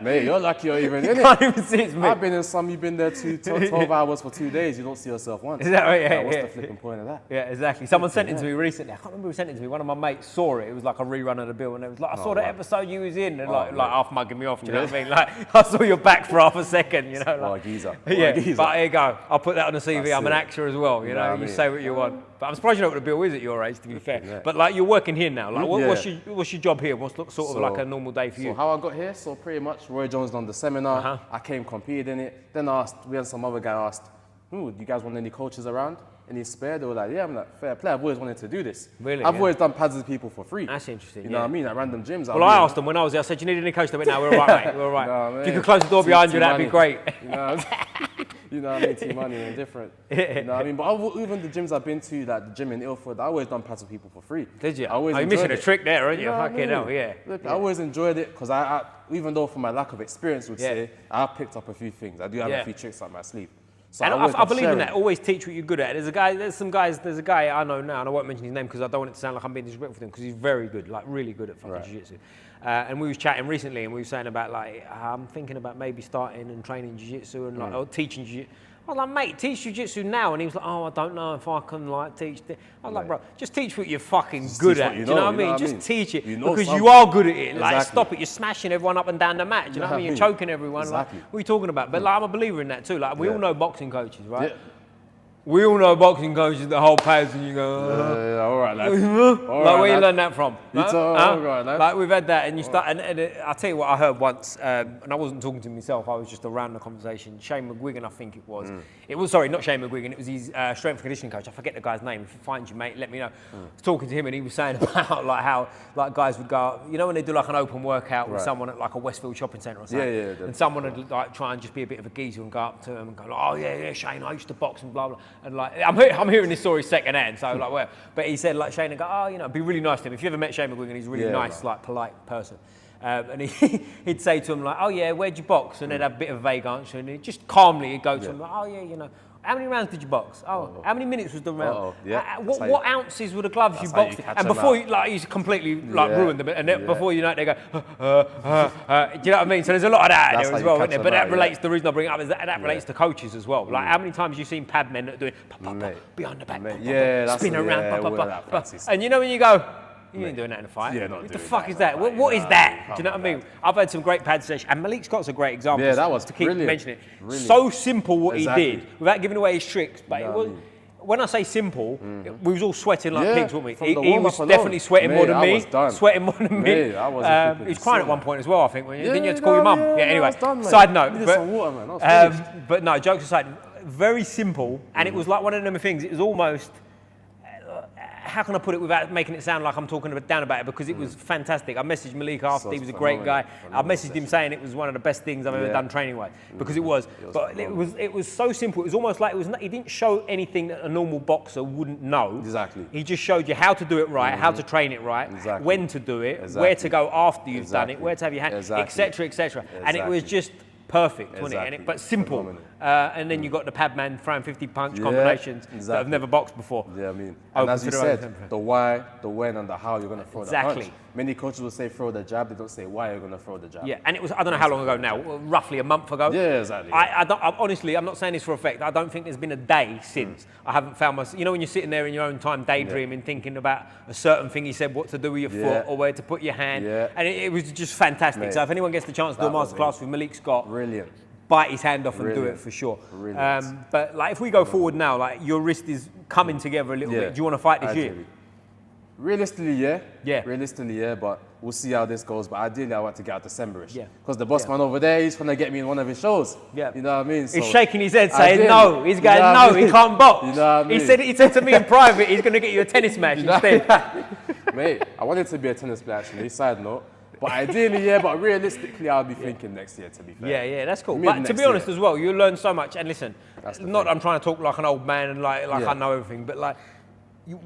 Mate, you're lucky you're even in it. Can't even see it's me. I've been in some, you've been there 12 hours for 2 days, you don't see yourself once. Is that right? Yeah, what's the flipping point of that? Yeah, exactly. Someone sent it to me recently, I can't remember who sent it to me, one of my mates saw it, it was like a rerun of The Bill, and it was like, I saw the episode you was in, and like half mugging me off, do you know what I mean? Like, I saw your back for half a second, you know. Like, geezer. But here you go. I'll put that on the CV. I'm an actor as well, you know. You say what you want. But I'm surprised you know what The Bill is at your age, to be fair. Yeah. But like, you're working here now. Like, what's your job here? What's sort of like a normal day for you? So how I got here? So pretty much, Roy Jones done the seminar. I came, competed in it. Then we had some other guy asked, do you guys want any coaches around? Any spare? They were like, yeah, I'm like, fair play. I've always wanted to do this. Really? I've always done pads with people for free. That's interesting. You know what I mean? At random gyms. Well, I asked them when I was there. I said, "Do you need any coach?" They went, "No, we're all right, mate. We're all right. If you could close the door behind you, that'd be great." You know what I mean? TMoney and different. You know what I mean? But even the gyms I've been to, like the gym in Ilford, I always done pads with people for free. Did you? I always you're missing it. a trick there, aren't you? You know Fucking hell, yeah. Look, I always enjoyed it because I, even though for my lack of experience, would say, I picked up a few things. I do have a few tricks up my sleeve. So and I believe in that. Always teach what you're good at. There's a guy I know now, and I won't mention his name because I don't want it to sound like I'm being disrespectful to him because he's very good, like really good at fucking jiu-jitsu. And we was chatting recently, and we were saying about like I'm thinking about maybe starting and training jiu-jitsu and like or teaching jiu-jitsu. I was like, mate, teach jiu-jitsu now, and he was like, oh, I don't know if I can like teach this. I was like, bro, just teach what you're fucking good at. Do you know what I mean? Just teach it because you are good at it. Like, stop it. You're smashing everyone up and down the mat. Do you know what I mean? You're choking everyone. Like, what are you talking about? But like, I'm a believer in that too. Like, we all know boxing coaches, right? Yeah. We all know boxing coaches, the whole pads, and you go, all right, lad. Like, where you learn that from? All right, lad. Like, we've had that, and you start, and I'll tell you what I heard once, and I wasn't talking to myself, I was just around the conversation. Shane McGuigan, I think it was. It was, sorry, not Shane McGuigan, it was his strength and conditioning coach. I forget the guy's name. If you find you, mate, let me know. I was talking to him, and he was saying about like how like guys would go, you know, when they do like an open workout with someone at like a Westfield shopping centre or something, and someone would like try and just be a bit of a geezer and go up to him and go, oh yeah, Shane, I used to box and blah blah, and like I'm hearing this story secondhand, so like where, but he said like Shane would go, oh, you know, be really nice to him. If you ever met Shane McGuigan, he's a really nice, like polite person. And he'd say to him like, oh yeah, where'd you box? And they'd have a bit of a vague answer, and just calmly he'd go to him like, oh yeah, you know, how many rounds did you box? Oh, how many minutes was the round? What ounces were the gloves you boxed in? And before you, like, he's completely like ruined them, and then before you know it, they go, do you know what I mean? So there's a lot of that there as well, isn't there? But that relates. The reason I bring it up is that relates to coaches as well. Like, how many times have you seen pad men that do it behind the back, spin around, and you know when you go, you ain't doing that in a fight. Yeah, what the fuck is that? What is that? Do you know what I mean? I've had some great pad sessions, and Malik Scott's a great example. Yeah, that was to keep mentioning it. Brilliant. So simple what he did, without giving away his tricks. But it was, when I say simple, we was all sweating like pigs, weren't we? He was definitely sweating more than me. Sweating more than me. He was crying at one point as well, I think. Didn't you have to call your mum? Yeah. Anyway, side note. But no, jokes aside, very simple, and it was like one of them things. It was almost. How can I put it without making it sound like I'm talking down about it? Because it was fantastic. I messaged Malik after, he was a great guy. I messaged him saying it was one of the best things I've ever done training-wise, because it was. But it was so simple. It was almost like he didn't show anything that a normal boxer wouldn't know. Exactly. He just showed you how to do it right, how to train it right, when to do it, where to go after you've done it, where to have your hand, etc., etc. And it was just perfect, wasn't it? But simple. And then you got the pad man throwing 50 punch combinations that have never boxed before. Yeah, I mean, and as you said, the why, the when, and the how you're going to throw the punch. Many coaches will say throw the jab, they don't say why you're going to throw the jab. Yeah, and it was, I don't know how long ago now, roughly a month ago. Yeah, exactly. Honestly, I'm not saying this for a fact, I don't think there's been a day since I haven't found myself, you know when you're sitting there in your own time daydreaming, thinking about a certain thing he said, what to do with your foot or where to put your hand, and it was just fantastic. Mate, so if anyone gets the chance to do a masterclass with Malik Scott, brilliant. Bite his hand off and do it for sure. But like if we go forward now, like your wrist is coming together a little bit. Do you want to fight this year? Realistically, yeah. Realistically, yeah. But we'll see how this goes. But ideally, I want to get out Decemberish. Yeah. Because the boss man over there, he's trying to get me in one of his shows. Yeah. You know what I mean? So he's shaking his head, saying no. He's going no. He can't box. You know what I mean? He said to me in private, he's going to get you a tennis match instead. Mate, I want it to be a tennis player actually. Side note. But ideally, yeah, but realistically, I'll be thinking next year, to be fair. Yeah, that's cool. But to be honest as well, you'll learn so much. And listen, not that I'm trying to talk like an old man and like I know everything, but like,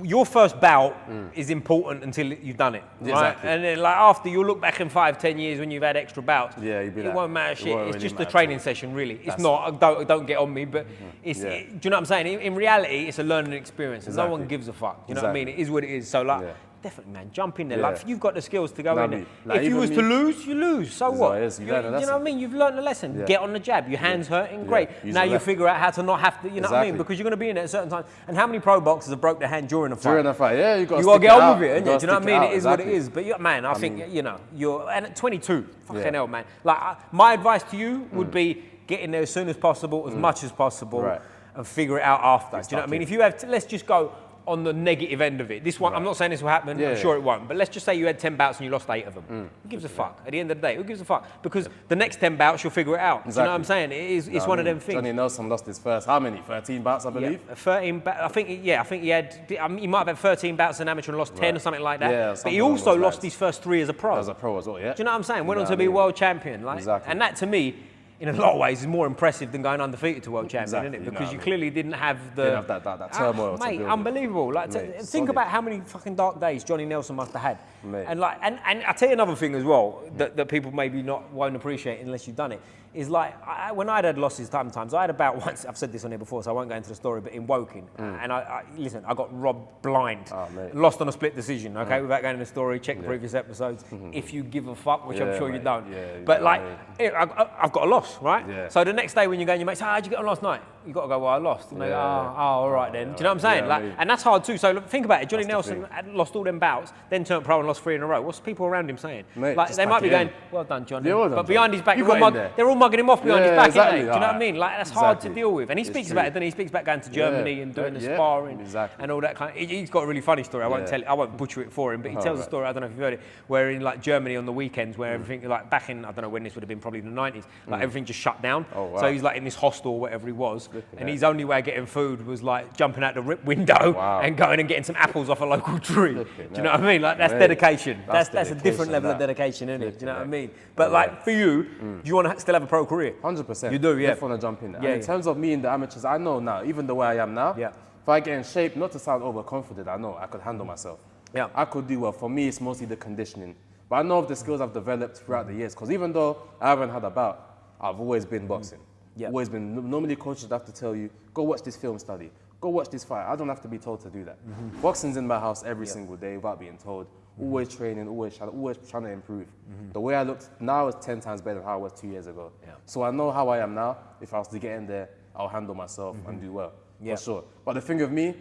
your first bout is important until you've done it, right? Exactly. And then like after, you'll look back in 5-10 years when you've had extra bouts. Yeah, you'll be like, it won't matter shit. It's just a training session, really. It's not. Don't get on me, but it's. Do you know what I'm saying? In reality, it's a learning experience, and no one gives a fuck. You know what I mean? It is what it is. So like. Definitely, man. Jump in there. Like, you've got the skills to go in there. Like, if you was to lose, you lose. So what? You know what I mean? You've learned the lesson. Get on the jab. Your hand's hurting. Great. Now you figure out how to not have to, you know what I mean? Because you're going to be in there at certain times. And how many pro boxers have broke their hand during a fight? During a fight, yeah. You got to get on with it, do you know what I mean? It is what it is. But, man, I think, you know, and at 22, fucking hell, man. Like, my advice to you would be get in there as soon as possible, as much as possible, and figure it out after. Do you know what I mean? If you have, let's just go on the negative end of it. This one, I'm not saying this will happen, I'm sure it won't, but let's just say you had 10 bouts and you lost 8 of them. Who gives a fuck? At the end of the day, who gives a fuck? Because the next 10 bouts, you'll figure it out. Exactly. You know what I'm saying? It's one of them things. Johnny Nelson lost his first, how many? 13 bouts, I believe? 13 bouts. I think he had, he might have had 13 bouts as an amateur and lost 10 or something like that. Yeah, but he also lost his first 3 as a pro. As a pro as well, yeah. Do you know what I'm saying? Went on to be world champion. Like, and that, to me, in a lot of ways, is more impressive than going undefeated to world champion, Exactly, isn't it? you know Because what I you mean? clearly didn't have the... Didn't have that turmoil to mate, build with. unbelievable. Like, Mate, think solid. about how many fucking dark days Johnny Nelson must have had. Mate. And I'll tell you another thing as well, that people maybe won't appreciate unless you've done it, is like, when I'd had losses sometimes, I had about once, I've said this on here before, so I won't go into the story, but in Woking, and listen, I got robbed blind, lost on a split decision, okay, without going into the story, check the previous episodes, if you give a fuck, which I'm sure you don't. But like, I've got a loss, right? Yeah. So the next day when you go and your mates say, how'd you get on last night? You got to go, well, I lost. And they go, all right then. Do you know what I'm saying? Like, and that's hard too. So look, think about it. Johnny Nelson had lost all them bouts, then turned pro and lost 3 in a row. What's people around him saying? Mate, like they might be going, well done, Johnny. Well done, but behind his back, You they're all mugging him off behind his back, exactly. innit? Do you know what I mean? Like that's hard to deal with. And he It's speaks true. about it, then he speaks about going to Germany and doing the sparring and all that kind of. He's got a really funny story. I won't tell it. I won't butcher it for him, but he tells a story. I don't know if you've heard it, where in like Germany on the weekends, where everything like back in I don't know when this would have been, probably the 90s, like everything just shut down. So he's like in this hostel, or whatever he was, and his only way of getting food was like jumping out the window and going and getting some apples off a local tree. Do you know what I mean? Like that's dedication. That's a different level of dedication, isn't it? Do you know what I mean? But like for you, do you want to still have a pro career? 100%. You do, yeah. Definitely want to jump in. And in terms of me in the amateurs, I know now, even the way I am now, if I get in shape, not to sound overconfident, I know I could handle myself. Yeah. I could do well. For me, it's mostly the conditioning. But I know of the skills I've developed throughout the years, because even though I haven't had a bout, I've always been boxing. Always been. Normally coaches have to tell you, go watch this film study, go watch this fight. I don't have to be told to do that. Boxing's in my house every single day without being told. Always training, always trying to improve. The way I look now is 10 times better than how I was 2 years ago. So I know how I am now. If I was to get in there, I'll handle myself and do well, for sure. But the thing with me,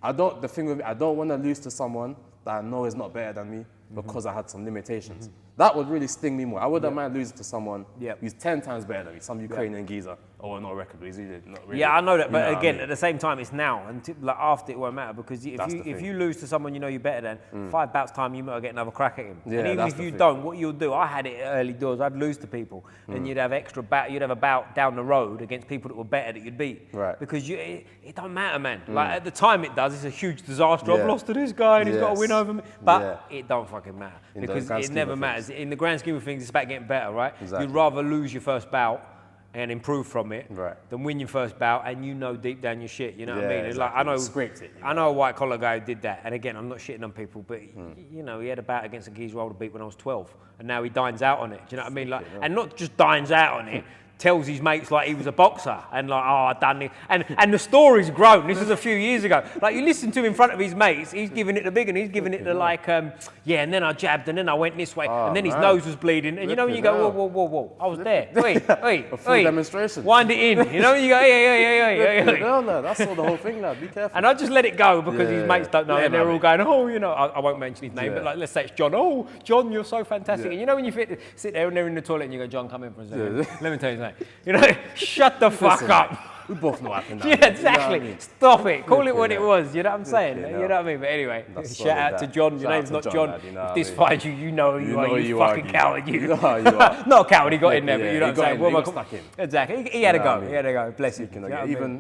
I don't want to lose to someone that I know is not better than me because I had some limitations. That would really sting me more. I wouldn't mind losing to someone who's 10 times better than me, some Ukrainian geezer. Oh, no record, but he's really not really. Yeah, I know that, but again, at the same time, it's now, and like after it won't matter, because if you lose to someone you know you're better than, 5 bouts time, you might get another crack at him. Yeah, and even if you don't, what you'll do, I had it early doors, I'd lose to people, and you'd have a bout down the road against people that were better that you'd beat. Right. Because it don't matter, man. Like at the time it does, it's a huge disaster. I've lost to this guy and he's got to win over me. But it don't fucking matter, because it never matters. In the grand scheme of things, it's about getting better, right? Exactly. You'd rather lose your first bout and improve from it than win your first bout and you know deep down your shit, you know what I mean? Exactly. Like Scraped it, I know a white collar guy who did that, and again, I'm not shitting on people, but you know, he had a bout against a geezer I would have beat when I was 12, and now he dines out on it, do you know what I mean? Like, and not just dines out on it, tells his mates like he was a boxer and like, oh, I done it. And the story's grown. This was a few years ago. Like you listen to him in front of his mates, he's giving it the big and he's giving it the like, and then I jabbed and then I went this way and then his nose was bleeding. And you know when you go, whoa, I was there. Wait. A full demonstration. Wind it in. You know when you go, yeah. No, that's all the whole thing, lad. Be careful. And I just let it go because his mates don't know and they're all going, oh, you know, I won't mention his name, but like let's say it's John. Oh, John, you're so fantastic. And you know when you sit there and they're in the toilet and you go, John, come in for a second. Let me tell you something. You know, shut the fuck up. We both know what happened. Yeah, exactly. You know I mean? Stop it. Call it what it was. You know what I'm saying? You know what I mean? But anyway, shout out to John. Your name's not John. If this finds you, you know who you are. You fucking coward. You. Not a coward. He got in there, but you know what I'm saying? He got stuck in. Exactly. He had to go. He had to go. Bless you.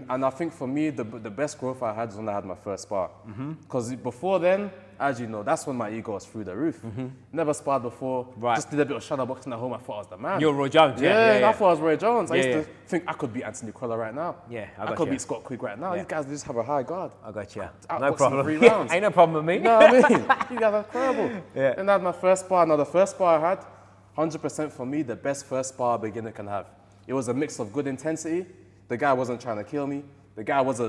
And I think for me, the best growth I had was when I had my first spar. Because before then, as you know, that's when my ego was through the roof. Never sparred before. Just did a bit of shadow boxing at home. I thought I was the man. You're Roy Jones. Yeah, I thought I was Roy Jones. I used to think I could beat Anthony Quilla right now. Yeah, I could beat Scott Quigg right now. These guys just have a high guard. I got you. No problem. Ain't no problem with me. You know what I mean? You guys are terrible. And I had my first spar. Now the first spar I had, 100% for me, the best first spar a beginner can have. It was a mix of good intensity. The guy wasn't trying to kill me. The guy was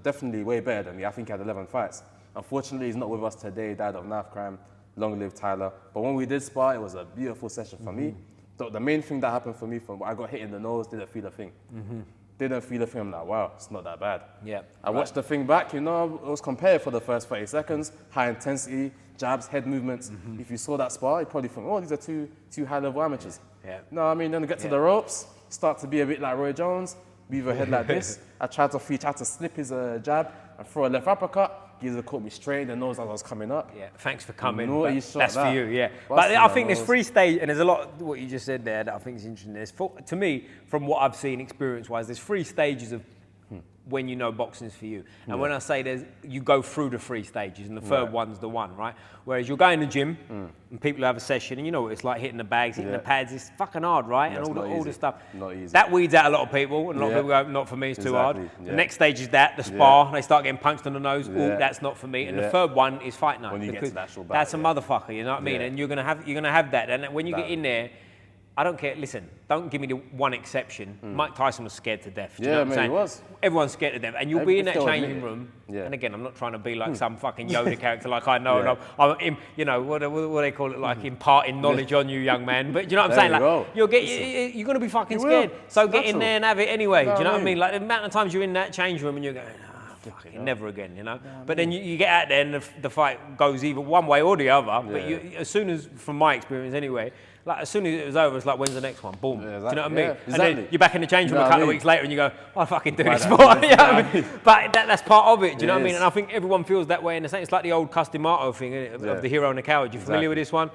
definitely way better than me. I think he had 11 fights. Unfortunately, he's not with us today. He died of knife crime. Long live Tyler. But when we did spar, it was a beautiful session for me. The main thing that happened for me, I got hit in the nose, didn't feel a thing. Didn't feel a thing. I'm like, wow, it's not that bad. I watched the thing back, you know, it was compared for the first 30 seconds. High intensity, jabs, head movements. If you saw that spar, you probably think, oh, these are two high-level amateurs. No, I mean, then get to the ropes, start to be a bit like Roy Jones, weave a head like this. I tried to slip his jab and throw a left uppercut. Geezer caught me straight in the nose as I was coming up. Thanks for coming. That's for you, But I think there's 3 stages, and there's a lot what you just said there that I think is interesting. To me, from what I've seen experience-wise, there's 3 stages of when you know boxing's for you. And when I say you go through the 3 stages, and the third one's the one, right? Whereas you'll go in the gym, and people have a session, and you know what it's like, hitting the bags, hitting the pads, it's fucking hard, right? And all the stuff. Not easy. That weeds out a lot of people, and a lot of people go, not for me, it's too hard. The next stage is the spar, they start getting punched on the nose, that's not for me. And the third one is fight night. When you get to the actual battle, that's a motherfucker, you know what I mean? And you're gonna have that. And when you get in there, I don't care. Listen, don't give me the one exception. Mike Tyson was scared to death. Do you know what I'm saying? He was. Everyone's scared to death. And you'll be in that changing room. And again, I'm not trying to be like some fucking Yoda character like I know. And I'm you know, what do they call it? Like imparting knowledge on you, young man. But do you know what I'm saying? Like, you're going to be fucking scared. So get in there and have it anyway. Do you know what I mean? Like the amount of times you're in that change room and you're going, never again, you know. But then you get out there and the fight goes either one way or the other. But as soon as, from my experience anyway, like as soon as it was over, it's like, when's the next one? Boom. Do you know what I mean? And then you're back in the change room a couple of weeks later and you go, I fucking do this sport. You know what I mean? But that's part of it, do you know what I mean? And I think everyone feels that way in the same. It's like the old Customato thing of the hero and the coward. You familiar with this one?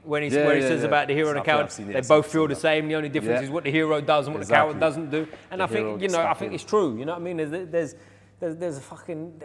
When he says about the hero and the coward, they both feel the same. The only difference is what the hero does and what the coward doesn't do. And I think, you know, I think it's true. You know what I mean? There's a fucking,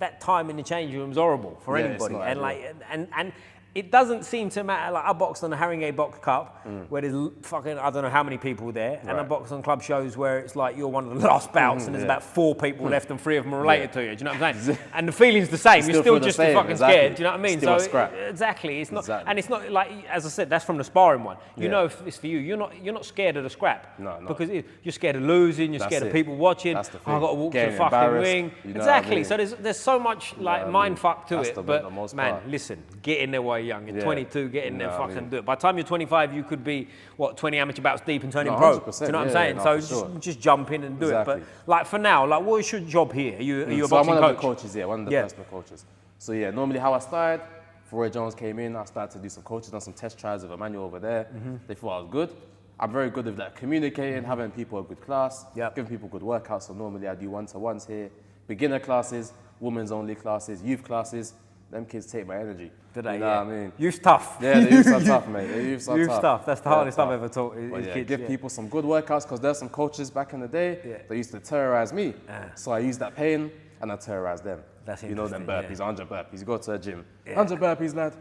that time in the change room is horrible for anybody. And like, and it doesn't seem to matter. Like I boxed on the Haringey Box Cup, where there's fucking, I don't know how many people there, and I boxed on club shows where it's like you're one of the last bouts, and there's about 4 people left, and 3 of them are related to you. Do you know what I'm saying? And the feeling's the same. You're still just as fucking scared. Do you know what I mean? Still a scrap. Exactly. It's not, and it's not like, as I said, that's from the sparring one. You know, if it's for you, you're not scared of the scrap. No. Because you're scared of losing. You're scared of people watching. That's the thing. I've got to walk to the fucking ring. Exactly. So there's so much like mind fuck to it. But man, listen, get in there while you're young. You're 22. Get in there, fucking do it. By the time you're 25, you could be 20 amateur bouts deep and turning pro. Do you know what I'm saying? So just jump in and do it. But like for now, like what's your job here? Are you a boxing coach? I'm one of the coaches, one of the personal coaches. So normally how I started, Roy Jones came in, I started to do some coaches, done some test tries with Emmanuel over there. They thought I was good. I'm very good with that, communicating, having people a good class, giving people good workouts. So normally I do one-to-ones here, beginner classes, women's only classes, youth classes. Them kids take my energy. Do they? You know what I mean? Youth's tough. Yeah, the youths are tough, mate. The youths are Youth's tough. That's the hardest I've ever taught kids. Give people some good workouts, because there's some coaches back in the day that used to terrorize me. So I use that pain and I terrorize them. That's you know them burpees, 100 burpees. You go to a gym, 100 burpees, lad.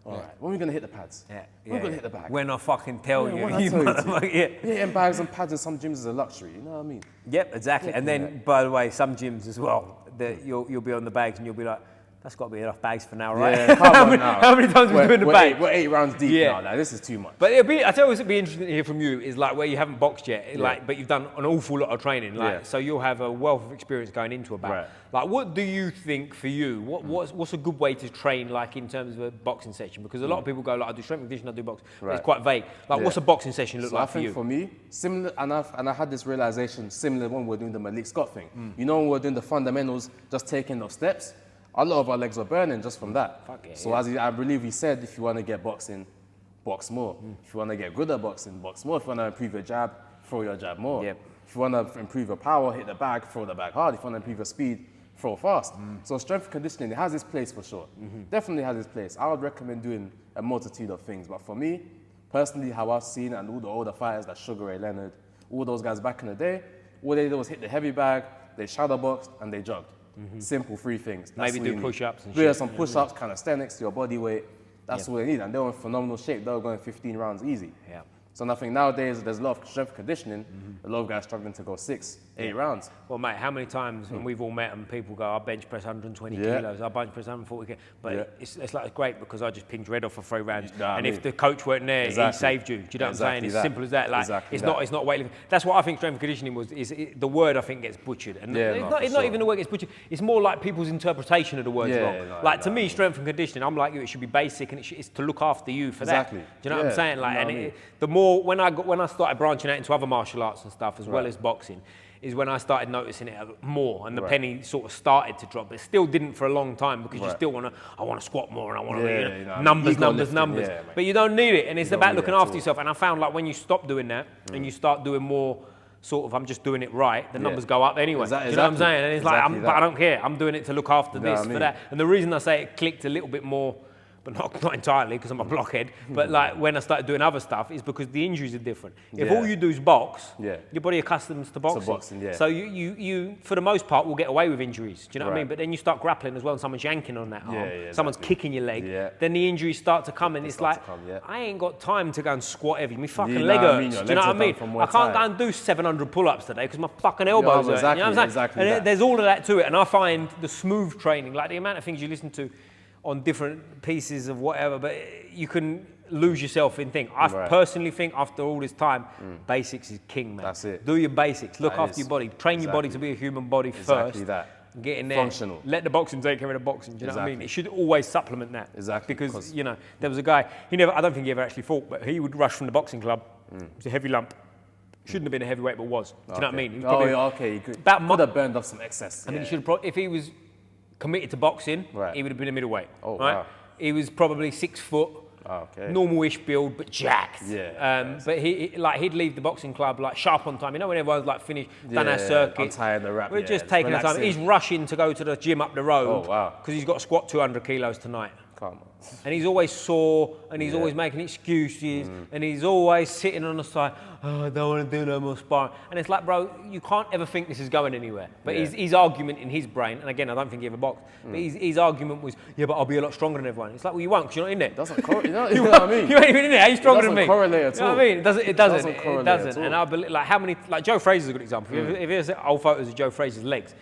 All right, when are we going to hit the pads? When are we going to hit the bag? When I fucking tell you. When I tell you. Hitting bags and pads in some gyms is a luxury, you know what I mean? Yep, exactly. And then, by the way, some gyms as well, that you'll be on the bags and you'll be like, that's got to be enough bags for now, right? Yeah, how many times are we doing the bag? We're 8 rounds deep now. Like, this is too much. But I tell you what's be interesting to hear from you is like where you haven't boxed yet, like, but you've done an awful lot of training, like, so you'll have a wealth of experience going into a bout. Like, what do you think for you? What's a good way to train, like, in terms of a boxing session? Because a lot of people go, like, I do strength and conditioning, I do boxing. It's quite vague. Like, what's a boxing session look like for you? I think for me, similar, and I had this realization similar when we were doing the Malik Scott thing. You know, when we were doing the fundamentals, just taking those steps. A lot of our legs were burning just from that. So as I believe he said, if you want to get boxing, box more. If you want to get good at boxing, box more. If you want to improve your jab, throw your jab more. If you want to improve your power, hit the bag, throw the bag hard. If you want to improve your speed, throw fast. So strength and conditioning, it has its place for sure. Definitely has its place. I would recommend doing a multitude of things. But for me, personally, how I've seen it, and all the older fighters like Sugar Ray Leonard, all those guys back in the day, all they did was hit the heavy bag, they shadow boxed, and they jogged. Simple 3 things. Maybe do push-ups and shit. Yeah, some push-ups, calisthenics to your body weight. That's all they need. And they were in phenomenal shape. They were going 15 rounds easy. So I think nowadays there's a lot of strength conditioning. A lot of guys struggling to go 6, 8 rounds. Well, mate, how many times when we've all met and people go, I bench press 120 kilos, I bench press 140 kilos. But it's like, it's great because I just pinged Red off for 3 rounds. And if the coach weren't there, he saved you. Do you know what I'm saying? It's simple as that. Like, it's not weightlifting. That's what I think strength and conditioning was. The word I think gets butchered. And it's not even the word gets butchered. It's more like people's interpretation of the words wrong. Like to me, strength and conditioning, I'm like you. It should be basic and it's to look after you for that. Do you know what I'm saying? Like, and the more when I started branching out into other martial arts and stuff as well as boxing, is when I started noticing it more, and the penny sort of started to drop. It still didn't for a long time because you still I want to squat more and I want to numbers. Yeah, but you don't need it, and it's about looking after yourself. And I found like when you stop doing that and you start doing more sort of, I'm just doing it right, the numbers go up anyway. Do you know what I'm saying? And it's like, but I don't care. I'm doing it to look after this, for that. And the reason I say it clicked a little bit more but not entirely because I'm a blockhead. But like when I started doing other stuff, it's because the injuries are different. If all you do is box, your body accustoms to boxing. So you for the most part will get away with injuries. Do you know what I mean? But then you start grappling as well, and someone's yanking on that arm, someone's kicking your leg. Then the injuries start to come, and it's like I ain't got time to go and squat heavy. My fucking leg hurts. Do you know what I mean? I can't go and do 700 pull-ups today because my fucking elbows hurt. You know what I'm saying? And there's all of that to it, and I find the smooth training, like the amount of things you listen to on different pieces of whatever, but you can lose yourself in things. I personally think after all this time, basics is king, man. That's it. Do your basics. Look after your body. Train your body to be a human body first. Exactly that. Get in there. Functional. Let the boxing take care of the boxing. Do you know what I mean? It should always supplement that. Exactly. Because, you know, there was a guy, I don't think he ever actually fought, but he would rush from the boxing club. It was a heavy lump. Shouldn't have been a heavyweight, but was. Do you know what I mean? He was He could have burned off some excess. I mean, he should have if he was committed to boxing, he would have been a middleweight. Oh, wow. He was probably 6 foot, normal-ish build, but jacked. But he'd leave the boxing club like sharp on time. You know when everyone's like finished, done our circuit. Untying the wrap. We're just taking our time. He's rushing to go to the gym up the road because he's got to squat 200 kilos tonight. Come on. And he's always sore, and he's always making excuses, and he's always sitting on the side, oh, I don't want to do no more sparring. And it's like, bro, you can't ever think this is going anywhere. But his argument in his brain, and again, I don't think he ever boxed, but his argument was, yeah, but I'll be a lot stronger than everyone. It's like, well, you won't, because you're not in there. It doesn't correlate, you know what I mean? You ain't even in there. How are you stronger than me? It doesn't correlate at all. You know what I mean? It doesn't correlate at all. And I believe, like, how many, like, Joe Frazier's a good example. If you see old photos of Joe Frazier's legs,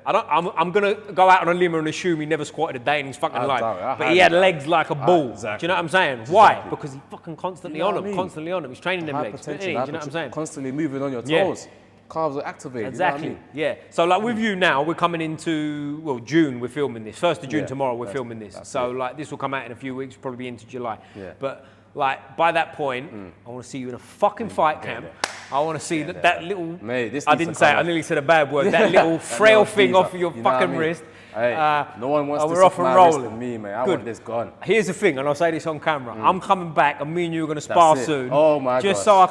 I'm going to go out on a limb and assume he never squatted a day in his fucking life. But he had legs like a bull. Exactly. Do you know what I'm saying? Why? Because he's fucking constantly on them, constantly on them. He's training them legs. Do you know what I'm saying? Constantly moving on your toes. Calves are activated. Exactly. You know what I mean? So like with you now, we're coming into, June, we're filming this. 1st of June tomorrow, we're filming this. So like this will come out in a few weeks, probably be into July. But like by that point, I want to see you in a fucking fight camp. I want to see that little, mate, I didn't say it, I nearly said a bad word, that little frail thing off of your fucking wrist. Hey, no one wants we're off and rolling. Than me, mate. I want this gone. Here's the thing, and I'll say this on camera. I'm coming back, and me and you are going to spar soon. Oh my god! Just so I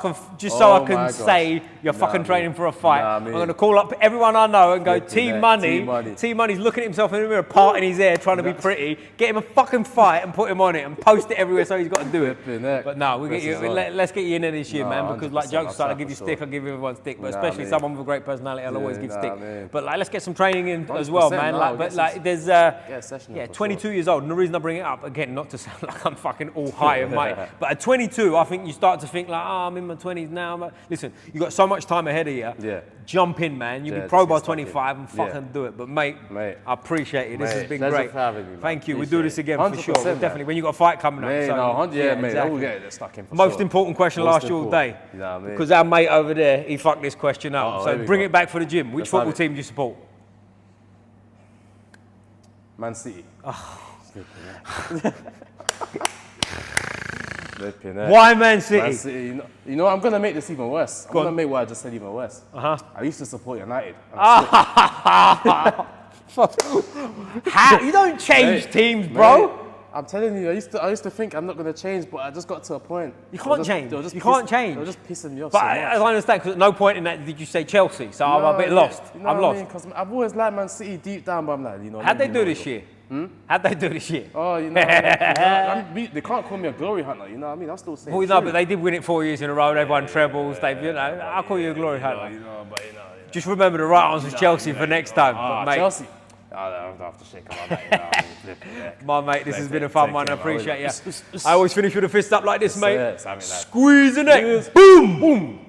can say you're fucking training for a fight. I'm going to call up everyone I know and go, T-Money. T-Money's looking at himself in the mirror, parting his hair, trying to be pretty. Get him a fucking fight and put him on it and post it everywhere so he's got to do it. But no, let's get you in there this year, man. Because like jokes aside, I give you stick, I give everyone stick. But especially someone with a great personality, I'll always give stick. But like, let's get some training in as well, man. But like, there's 22 years old, and the reason I bring it up, again, not to sound like I'm fucking all high and mighty, but at 22, I think you start to think like, I'm in my 20s now. Listen, you got so much time ahead of you. Jump in, man. You'll be pro by 25 and fucking do it. But mate, I appreciate it. This has been great. Thank you. We'll do this again for sure. Definitely. When you got a fight coming up. Mate, we'll get it stuck in for Most important question I'll ask you all day. Because our mate over there, he fucked this question up. So bring it back for the gym. Which football team do you support? Man City. Why Man City? Man City. You know, I'm going to make this even worse. I'm going to make what I just said even worse. I used to support United. How? You don't change teams, bro. Mate, I'm telling you, I used to think I'm not going to change, but I just got to a point. You can't change. You can't change. They were just pissing me off but so much. I understand, because at no point in that did you say Chelsea, so I'm a bit lost. You know I'm lost. Because I've always liked Man City deep down, but I'm like, you know. How'd they do this year? How'd they do this year? Oh, you know, they can't call me a glory hunter, you know what I mean? I'm still saying. Well, no, but they did win it 4 years in a row. They've won trebles. I'll call you a glory hunter. Just remember the right answer is Chelsea for next time. Mate. Chelsea. I don't have to shake my mate, this has been a fun one. I appreciate you. I always finish with a fist up like this, mate. Squeeze the neck. Boom, boom.